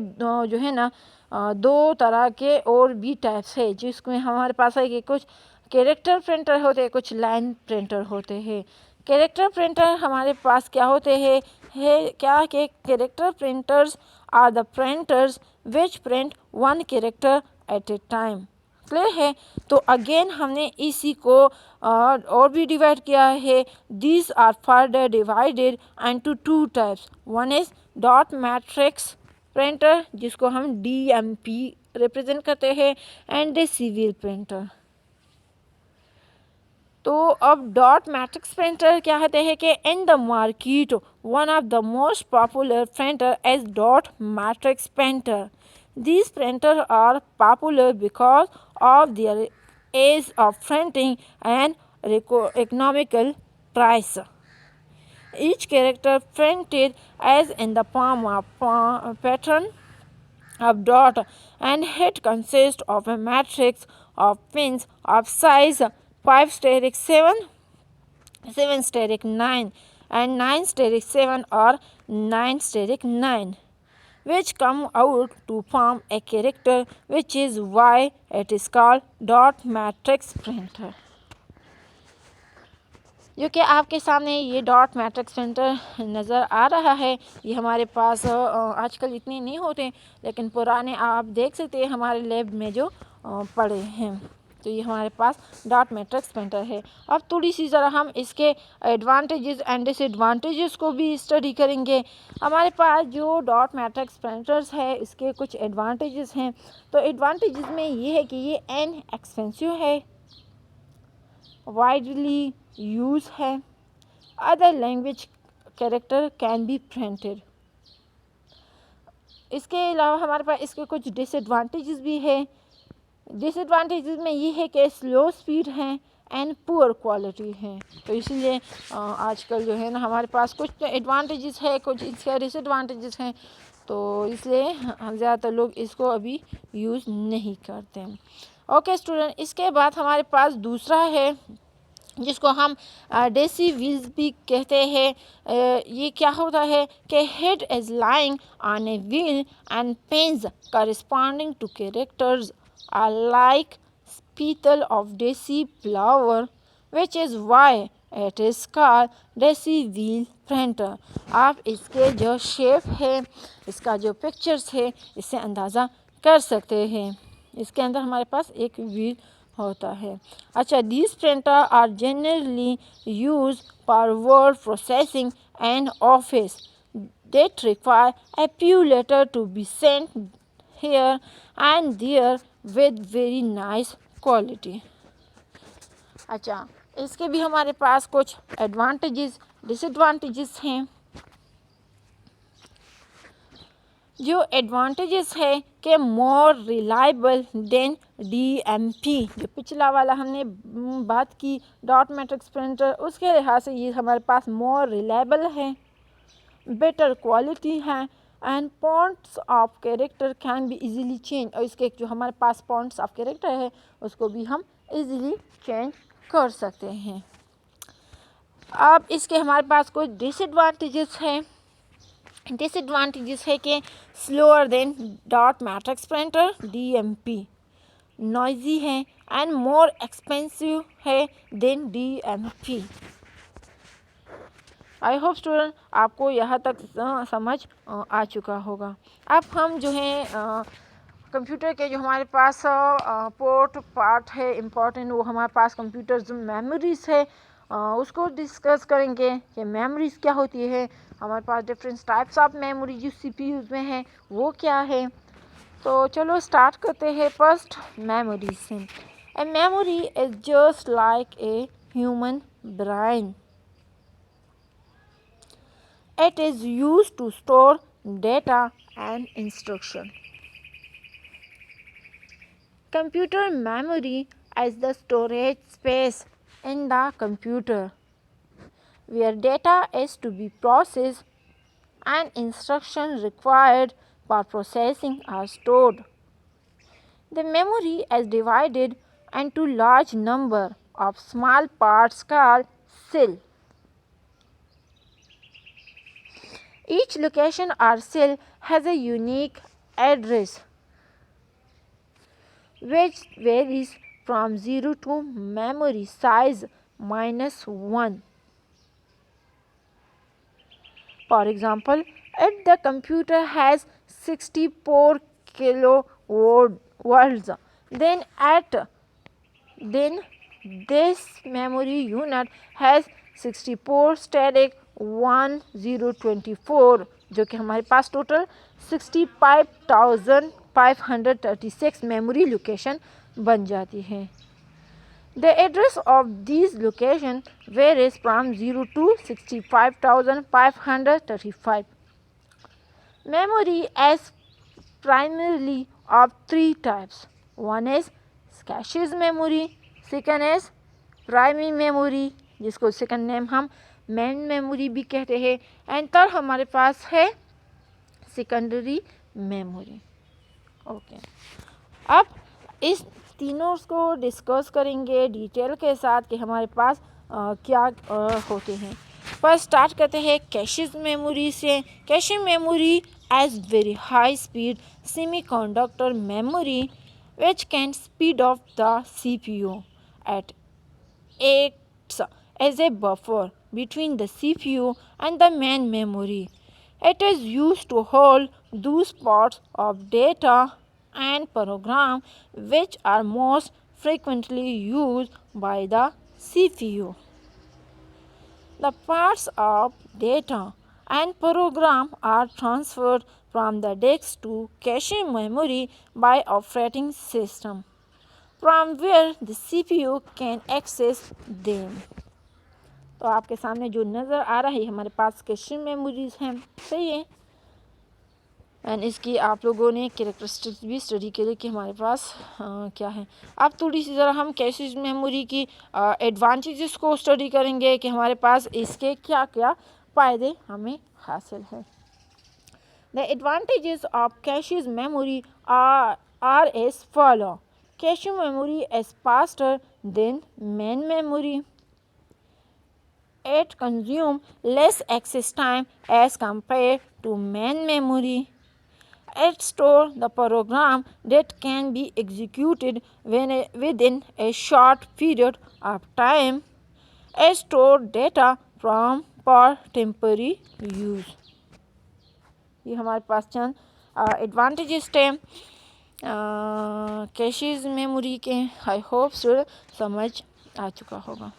जो है ना दो तरह के और भी टाइप्स है, जिसमें हमारे पास है कि कुछ कैरेक्टर प्रिंटर होते हैं, कुछ लाइन प्रिंटर होते हैं। कैरेक्टर प्रिंटर हमारे पास क्या होते हैं क्या कि character printers are the printers which print one character at a time. Clear है। तो अगेन हमने इसी को और भी डिवाइड किया है। These are further divided into two types, one is dot matrix printer, जिसको हम DMP रिप्रेजेंट करते हैं, एंड ए सिविल प्रिंटर। तो अब डॉट मैट्रिक्स प्रिंटर क्या कहते हैं कि in the market one of the most popular printer is dot matrix printer. These printers are popular because of their ease of printing and economical price. Each character printed as in the form of pattern of dot, and it consists of a matrix of pins of size 5 steric 7, 7 steric 9 and 9 steric 7 or 9 steric 9. which come out to form a character, which is why it is called dot matrix printer. जो कि आपके सामने ये dot matrix printer नज़र आ रहा है, ये हमारे पास आजकल इतने नहीं होते, लेकिन पुराने आप देख सकते हैं हमारे लैब में जो पड़े हैं। तो ये हमारे पास डॉट मैट्रिक्स प्रिंटर है। अब थोड़ी सी ज़रा हम इसके एडवांटेजेस एंड डिसएडवांटेजेस को भी स्टडी करेंगे। हमारे पास जो डॉट मैट्रिक्स प्रिंटर्स है इसके कुछ एडवांटेजेस हैं। तो एडवांटेजेस में ये है कि ये इनएक्सपेंसिव है, वाइडली यूज है, other language character can be printed. इसके अलावा हमारे पास इसके कुछ डिसएडवांटेजेस भी है। डिसएडवांटेजेस में ये है कि स्लो स्पीड है एंड पुअर क्वालिटी है। तो इसलिए आजकल जो है ना हमारे पास कुछ एडवांटेजेस है, कुछ इसका डिसएडवांटेजेस हैं, तो इसलिए हम ज़्यादातर लोग इसको अभी यूज़ नहीं करते। ओके स्टूडेंट, इसके बाद हमारे पास दूसरा है जिसको हम डेसी व्हील्स भी कहते हैं। ये क्या होता है कि head is lying on a wheel and pens corresponding to characters are like petal of daisy flower, which is why it is called daisy wheel printer. आप इसके जो शेप है, इसका जो पिक्चर्स है, इससे अंदाज़ा कर सकते हैं। इसके अंदर हमारे पास एक व्हील होता है। अच्छा, these printer are generally used for word processing and office that require a few letters to be sent here and there with very nice quality. अच्छा, इसके भी हमारे पास कुछ एडवांटेजेस डिसएडवांटेजेस हैं। जो एडवांटेजेस है कि मोर रिलायबल देन DMP, जो पिछला वाला हमने बात की डॉट मैट्रिक्स प्रिंटर, उसके लिहाज से ये हमारे पास मोर रिलायबल है, बेटर क्वालिटी है and fonts of character can be easily change. और इसके जो हमारे पास फॉन्ट्स ऑफ कैरेक्टर है उसको भी हम इजीली चेंज कर सकते हैं। अब इसके हमारे पास कुछ डिसएडवांटेजेस हैं। डिसएडवांटेजेस है कि slower than dot matrix printer DMP, noisy है एंड मोर एक्सपेंसिव है than DMP। I hope student आपको यहाँ तक समझ आ चुका होगा। अब हम जो है कंप्यूटर के जो हमारे पास पोर्ट पार्ट है इम्पॉर्टेंट, वो हमारे पास कंप्यूटर जो मेमोरीज है उसको डिस्कस करेंगे कि मेमोरीज क्या होती है। हमारे पास डिफरेंट टाइप्स ऑफ मेमोरी जो CPU में है वो क्या है। तो चलो स्टार्ट करते हैं फर्स्ट मेमोरी से। A memory is just like a human brain. It is used to store data and instruction. Computer memory is the storage space in the computer where data is to be processed and instructions required for processing are stored. The memory is divided into large number of small parts called cell. Each location or cell has a unique address which varies from 0 to memory size -1. For example, if the computer has 64 kilowords, then this memory unit has 64 static 1024, जो कि हमारे पास total 65,536 memory location बन जाती है। The address of these locations varies from 0 to 65,535. Memory is primarily of three types. One is cache memory, second is primary memory, जिसको second name हम main memory भी कहते हैं, एंड थर्ड हमारे पास है सेकेंडरी मेमोरी। ओके, अब इस तीनों को डिस्कस करेंगे डिटेल के साथ कि हमारे पास क्या होते हैं। फर्स्ट स्टार्ट करते हैं कैशेज मेमोरी से। Cache memory as very high speed semiconductor memory which can speed up the CPU. It acts as a buffer between the CPU and the main memory. It is used to hold those parts of data and program which are most frequently used by the CPU. The parts of data and program are transferred from the disk to cache memory by operating system, from where the CPU can access them. तो आपके सामने जो नज़र आ रहा है हमारे पास cash memories हैं, सही है। एंड इसकी आप लोगों ने कैरेक्टरिस्टिक्स भी स्टडी करे कि हमारे पास क्या है। अब थोड़ी सी ज़रा हम कैश मेमोरी की एडवांटेजेस को स्टडी करेंगे कि हमारे पास इसके क्या क्या फ़ायदे हमें हासिल हैं। The advantages of cache memory are as follow. Cache memory is faster than main memory. It consumes less access time as compared to main memory. It stores the program that can be executed within a short period of time. It stores data for temporary use. ये हमारे पास चंद advantages थे caches memory के। I hope समझ आ चुका होगा।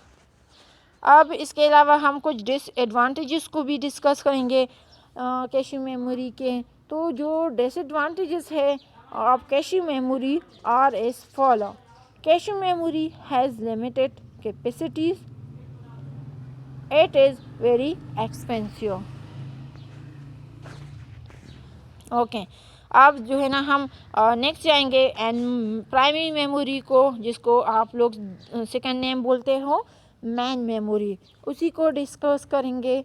अब इसके अलावा हम कुछ डिसएडवांटेजेस को भी डिस्कस करेंगे कैश मेमोरी के। तो जो डिसएडवांटेजेस है of cache memory are as follow. Cache memory has limited capacities. It is very expensive. Okay, अब जो है ना हम नेक्स्ट जाएंगे एंड प्राइमरी मेमोरी को, जिसको आप लोग सेकंड नेम बोलते हो मेन मेमोरी, उसी को डिस्कस करेंगे।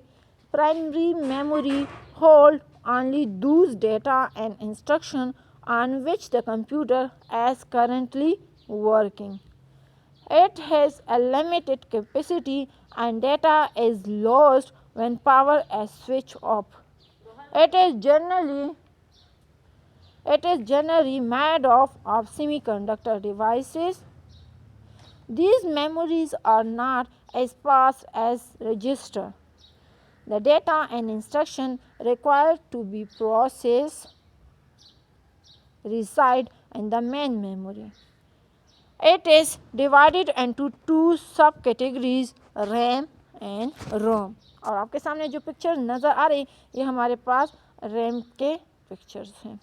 Primary memory hold only those data and instruction on which the computer is currently working. It has a limited capacity and data is lost when power is switched off. It is generally made of semiconductor devices. These memories are not as fast as register. The data and instruction required to be processed reside in the main memory. It is divided into two subcategories, RAM and ROM. और आपके सामने जो picture नज़र आ रही ये हमारे पास RAM के pictures हैं।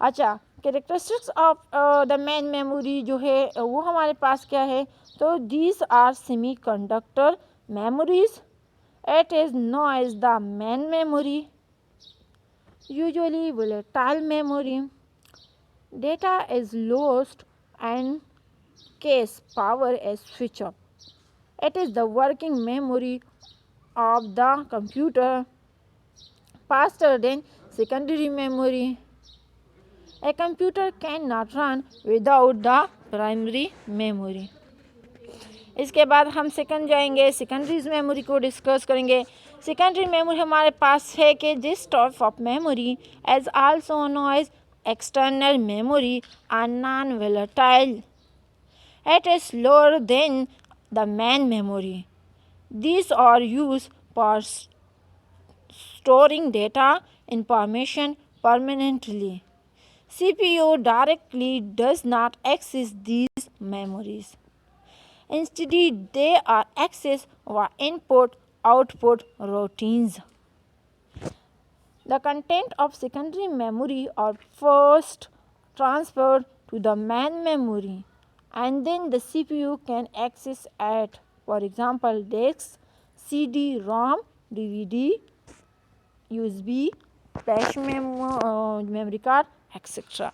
अच्छा, characteristics of the main memory जो है वो हमारे पास क्या है, तो these are semi conductor memories. It is known as the main memory, usually volatile memory. Data is lost and case power is switched off. It is the working memory of the computer, faster than secondary memory. A computer cannot run without the primary memory. इसके बाद हम second जाएंगे, secondaries memory को discuss करेंगे। Secondary memory हमारे पास है कि this type of memory as also known as external memory are non volatile. It is lower than the main memory. These are used for storing data information permanently. CPU directly does not access these memories. Instead, they are accessed via input-output routines. The content of secondary memory are first transferred to the main memory and then the CPU can access it. For example, disks, CD-ROM, DVD, USB, flash memory card etcetera.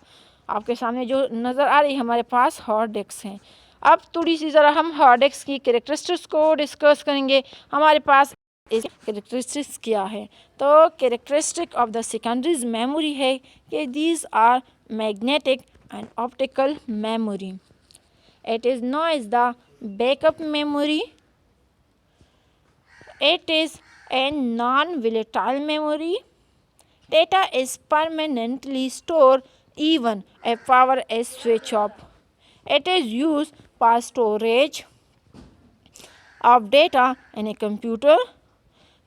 आपके सामने जो नज़र आ रही है हमारे पास hard disk हैं. अब थोड़ी सी ज़रा हम हार्ड डिस्क की कैरेक्टरिस्टिक्स को डिस्कस करेंगे. हमारे पास इसकी कैरेक्टरिस्टिक्स क्या है, तो characteristic of the secondaries memory है कि these are magnetic and optical memory. It is known as the backup memory. It is a non-volatile memory. Data is permanently stored even if power is switched off. It is used for storage of data in a computer.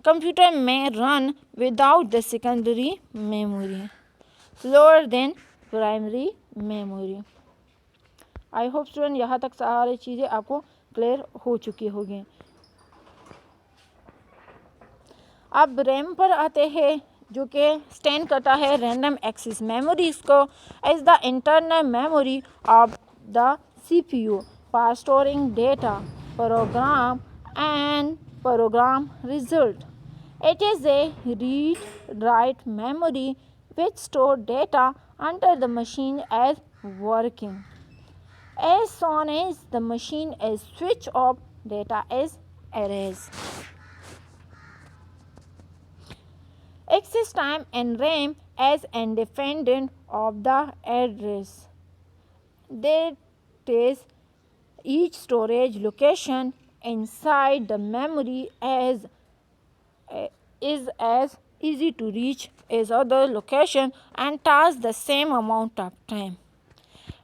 Computer may run without the secondary memory, slower than primary memory. I hope student यहाँ तक सारी चीज़ें आपको clear हो चुकी होगी। अब RAM पर आते हैं, जो कि स्टैंड करता है रैंडम एक्सेस मेमोरीज को as the internal memory of the CPU for storing data, program and program result. It is a read-write memory which store data until the machine is working. As soon as the machine is switched off, data is erased. Access time in RAM is independent of the address. That is, each storage location inside the memory is as easy to reach as other location and takes the same amount of time.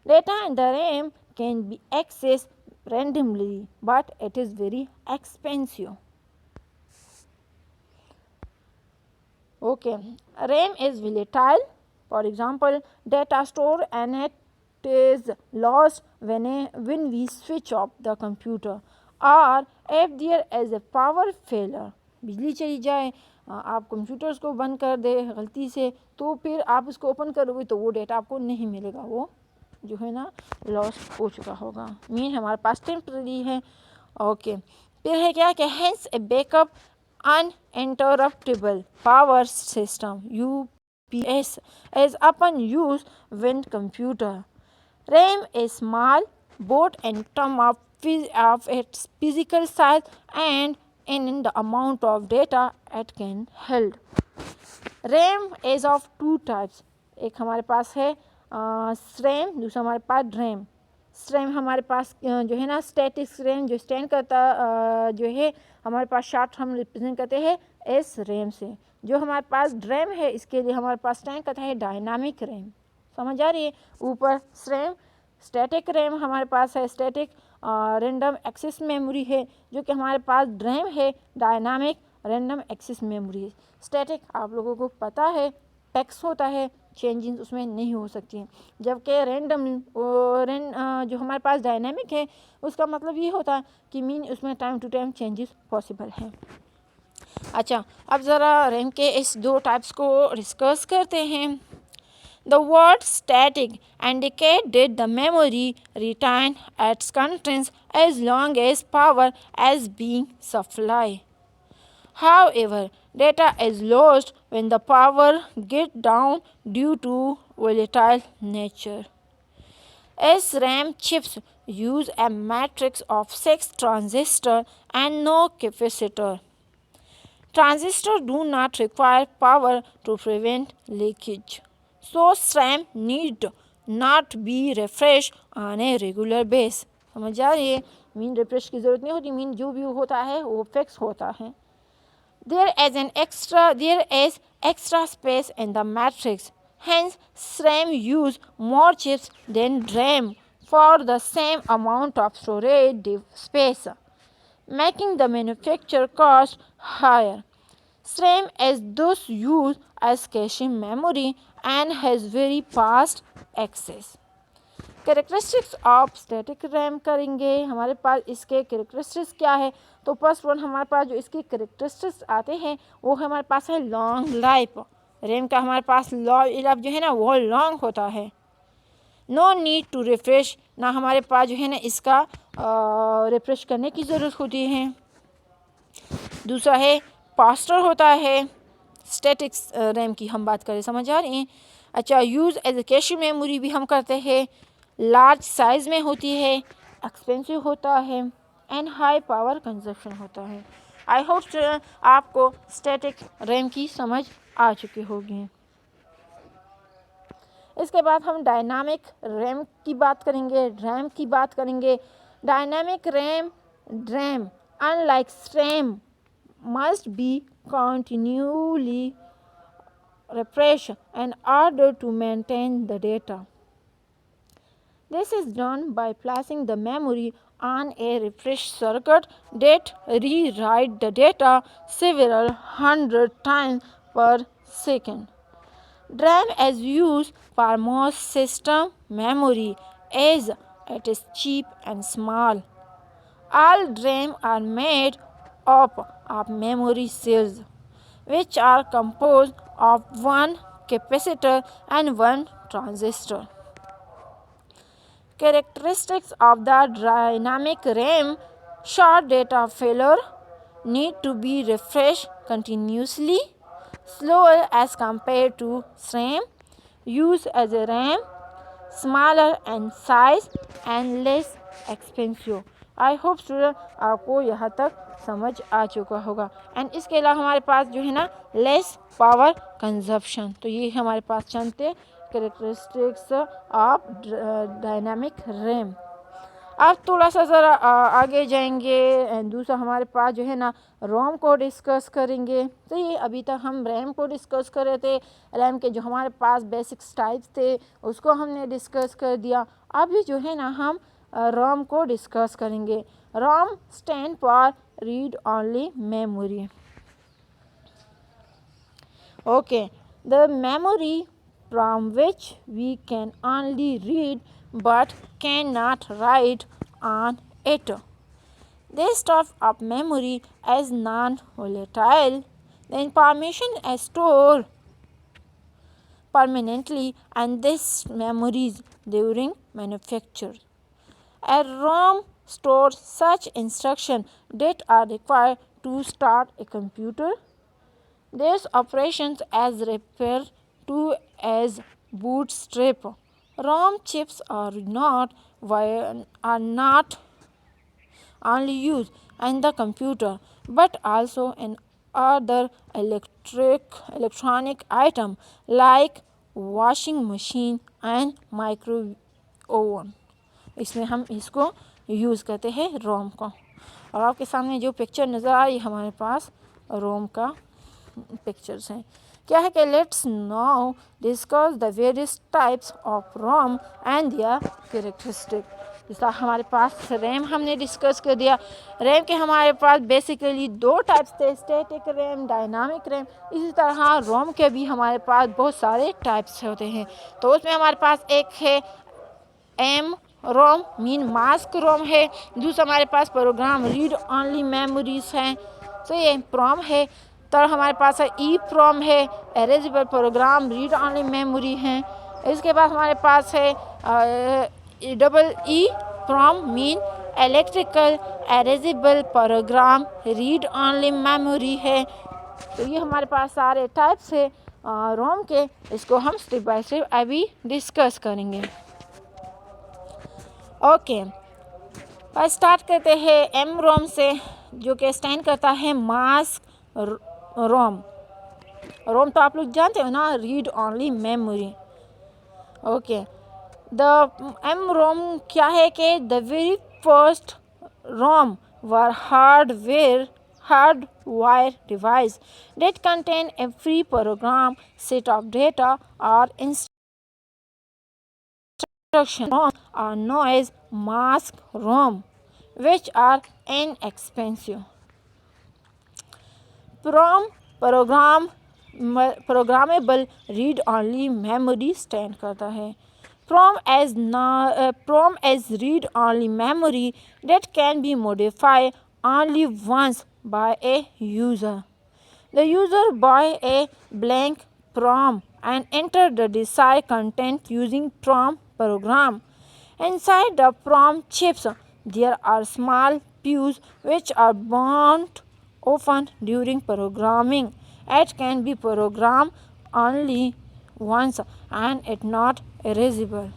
Data in the RAM can be accessed randomly, but it is very expensive. Okay, RAM is volatile. For example, data stored in it is lost when we switch off the computer, or if there is a power failure. बिजली चली जाए, आप computers को बंद कर दे गलती से, तो फिर आप उसको ओपन करोगे तो वो डेटा आपको नहीं मिलेगा, वो जो है ना लॉस हो चुका होगा, मीन हमारे पास टेम्पररी है. ओके, फिर है क्या कि hence a backup uninterruptible power system UPS is often used when computer. RAM is small both in terms of its physical size and in the amount of data it can hold. RAM is of two types. एक हमारे पास है SRAM, दूसरा हमारे पास DRAM. SRAM हमारे पास जो है ना स्टैटिक रैम, जो स्टैंड करता जो है हमारे पास शार्ट हम रिप्रेजेंट करते हैं एस रैम से. जो हमारे पास DRAM है, इसके लिए हमारे पास स्टैंड करता है डायनामिक रैम. समझ आ रही है? ऊपर SRAM स्टैटिक रैम हमारे पास है, स्टैटिक रैंडम एक्सेस मेमोरी है. जो कि हमारे पास DRAM है dynamic random access memory. Static आप लोगों को पता है पैक्स होता है, चेंजिंग उसमें नहीं हो सकती हैं. जबकि रैंडम जो हमारे पास डायनामिक है, उसका मतलब ये होता है कि मीन उसमें time to time changes possible हैं. अच्छा, अब ज़रा रैम के इस दो टाइप्स को डिस्कस करते हैं. The word static indicates that the memory retains its contents as long as power is being supplied. However, data is lost when the power gets down due to volatile nature. SRAM chips use a matrix of 6 transistors and no capacitor. Transistors do not require power to prevent leakage, so SRAM need not be refreshed on a regular basis. समझ आ रही है? Mean refresh की ज़रूरत नहीं होती, mean जो भी होता है वो फिक्स होता है. There is extra space in the matrix. Hence, SRAM use more chips than DRAM for the same amount of storage space, making the manufacture cost higher. SRAM is thus used as caching memory and has very fast access. Characteristics of static RAM करेंगे. हमारे पास इसके characteristics क्या है? तो first one हमारे पास जो इसके characteristics आते हैं वो हमारे पास है लॉन्ग लाइफ. रैम का हमारे पास लाइफ जो है ना वो लॉन्ग होता है. नो नीड टू रिफ्रेश, ना हमारे पास जो है ना इसका रिफ्रेश करने की ज़रूरत होती है. दूसरा है फास्टर होता है. स्टैटिक रैम की हम बात करें, समझ आ रही हैं? अच्छा, use as a cache memory भी हम करते हैं. लार्ज साइज़ में होती है, एक्सपेंसिव होता है एंड हाई पावर कंजप्शन होता है. आई होप आपको स्टैटिक रैम की समझ आ चुकी होगी. इसके बाद हम डायनामिक रैम की बात करेंगे, रैम की बात करेंगे. Dynamic RAM DRAM unlike SRAM must be continually refresh in order to maintain the data. This is done by placing the memory on a refresh circuit that rewrite the data several hundred times per second. DRAM is used for most system memory as it is cheap and small. All DRAM are made up of memory cells, which are composed of one capacitor and one transistor. Characteristics of the dynamic RAM: short data failure, need to be refreshed continuously, slower as compared to SRAM, use as a RAM, smaller in size and less expensive. I hope student आपको यहाँ तक समझ आ चुका होगा. And इसके अलावा हमारे पास जो है ना लेस पावर कंजप्शन, तो ये हमारे पास चलते कैरेक्टरिस्टिक्स ऑफ डायनामिक रैम. अब थोड़ा सा ज़रा आगे जाएंगे. दूसरा हमारे पास जो है ना रोम को डिस्कस करेंगे. तो ये अभी तक हम रैम को डिस्कस कर रहे थे. रैम के जो हमारे पास बेसिक्स टाइप्स थे उसको हमने डिस्कस कर दिया. अभी जो है ना हम रोम को डिस्कस करेंगे. रोम stand for read only memory. Okay, the memory from which we can only read but cannot write on it. This type of memory is non-volatile. The information is stored permanently and this memories during manufacture. A ROM stores such instructions that are required to start a computer. These operations as referred to as bootstrap. ROM chips are not only used in the computer but also in other electronic items like washing machine and microwave oven. इसमें हम इसको use करते हैं रोम को. और आपके सामने जो पिक्चर नज़र आ रही है हमारे पास रोम का पिक्चर्स हैं. क्या है कि let's now discuss the various types of ROM and their characteristic. जैसा हमारे पास रैम हमने डिस्कस कर दिया. रैम के हमारे पास बेसिकली दो टाइप्स थे, स्टैटिक रैम, डायनामिक रैम. इसी तरह रोम के भी हमारे पास बहुत सारे टाइप्स होते हैं. तो उसमें हमारे पास एक है एम रोम मीन मास्क रोम है. दूसरा हमारे पास प्रोग्राम रीड ओनली मेमोरीज हैं, तो ये प्रोम है. तो हमारे पास है ई प्रोम है, erasable program read only memory हैं. इसके बाद हमारे पास है double E PROM mean electrical erasable program read only memory है. तो ये हमारे पास सारे टाइप्स है रोम के. इसको हम स्टेप बाय स्टेप अभी डिस्कस करेंगे. ओके, स्टार्ट करते हैं एम रोम से, जो कि स्टैंड करता है मास्क रोम. रोम तो आप लोग जानते हो ना, read only memory. Okay, the M ROM क्या है कि the very first ROM were hardwire device that contain a free program set of data or instruction are known as mask ROM, which are inexpensive. Programmable read only memory stand करता है. PROM as read only memory that can be modified only once by a user. The user buy a blank PROM and enter the desired content using PROM program. Inside the PROM chips, there are small fuse which are burnt often during programming. It can be programmed only once and it not erasable.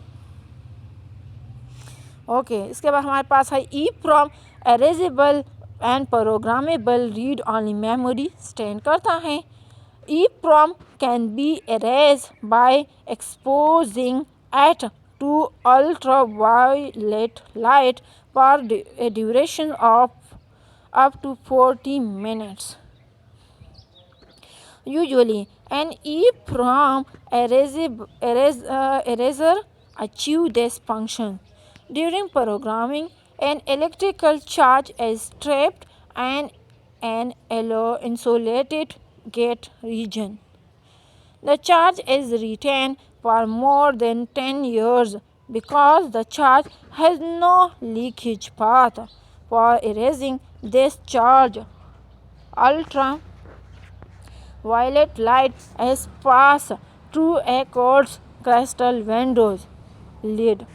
Okay, इसके बाद हमारे पास है E PROM erasable and programmable read only memory stand करता है. E PROM can be erase by exposing it to ultraviolet light for a duration of up to 40 minutes. Usually, an EEPROM eraser achieve this function. During programming, an electrical charge is trapped in an insulated gate region. The charge is retained for more than 10 years because the charge has no leakage path. For erasing this charge, ultraviolet light is passed through a quartz crystal windows lid.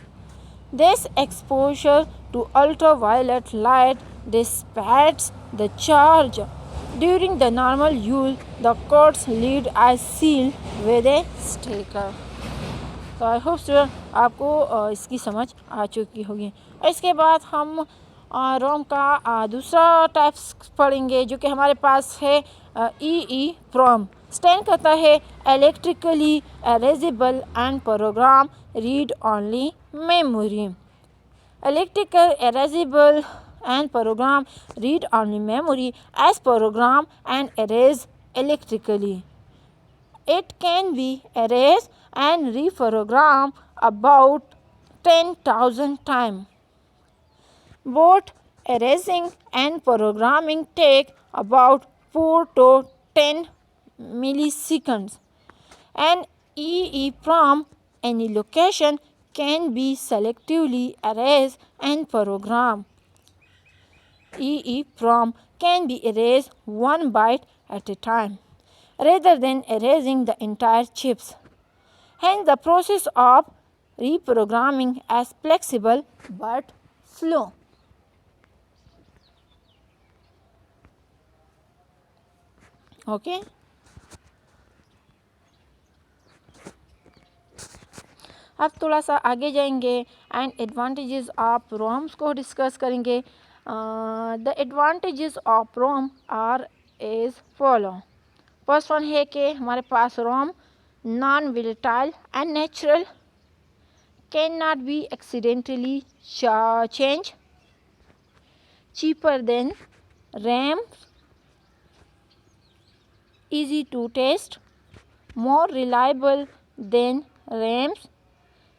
This exposure to ultraviolet light dissipates the charge. During the normal use, the quartz lid is sealed with a sticker. तो आई hope student आपको इसकी समझ आ चुकी होगी। इसके बाद हम रोम का दूसरा टाइप्स पढ़ेंगे जो कि हमारे पास है ई प्रोम। स्टैंड करता है electrically erasable and program read only memory. Electrical erasable and program read only memory as program and erase electrically. It can be erased and reprogrammed about 10,000 times. Both erasing and programming take about 4 to 10 milliseconds. An EEPROM any location can be selectively erased and programmed. EEPROM can be erased one byte at a time rather than erasing the entire chips. Hence, the process of reprogramming is flexible but slow. Okay. अब थोड़ा सा आगे जाएंगे and advantages of ROMs को discuss करेंगे। The advantages of ROM are as follow. First one है कि हमारे पास ROM non volatile and natural, can not be accidentally change, cheaper than RAM, easy to test, more reliable than RAMs,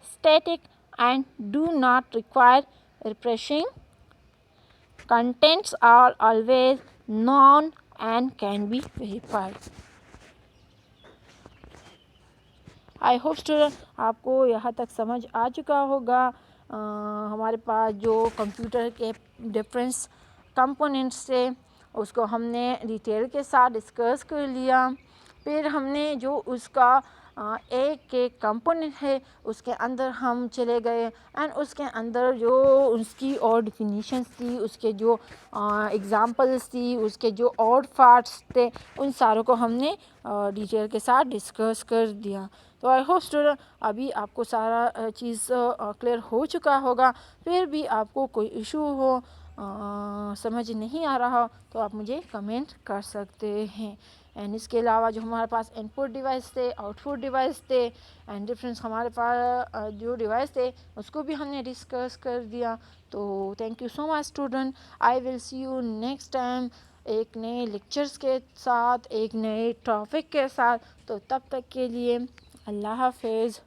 static and do not require refreshing. Contents are always known and can be verified. I hope student आपको यहाँ तक समझ आ चुका होगा। हमारे पास जो computer के difference components थे उसको हमने डिटेल के साथ डिस्कस कर लिया। फिर हमने जो उसका एक कंपोनेंट है उसके अंदर हम चले गए एंड उसके अंदर जो उसकी और डिफिनीशंस थी, उसके जो एग्जांपल्स थी, उसके जो और पार्ट्स थे, उन सारों को हमने डिटेल के साथ डिस्कस कर दिया। तो आई होप स्टूडेंट अभी आपको सारा चीज़ क्लियर हो चुका होगा। फिर भी आपको कोई इशू हो, समझ नहीं आ रहा तो आप मुझे कमेंट कर सकते हैं। एंड इसके अलावा जो हमारे पास इनपुट डिवाइस थे, आउटपुट डिवाइस थे एंड डिफरेंस हमारे पास जो डिवाइस थे उसको भी हमने डिस्कस कर दिया। तो thank you so much student. I will see you next time एक नए लेक्चर्स के साथ, एक नए टॉपिक के साथ। तो तब तक के लिए अल्लाह हाफिज़।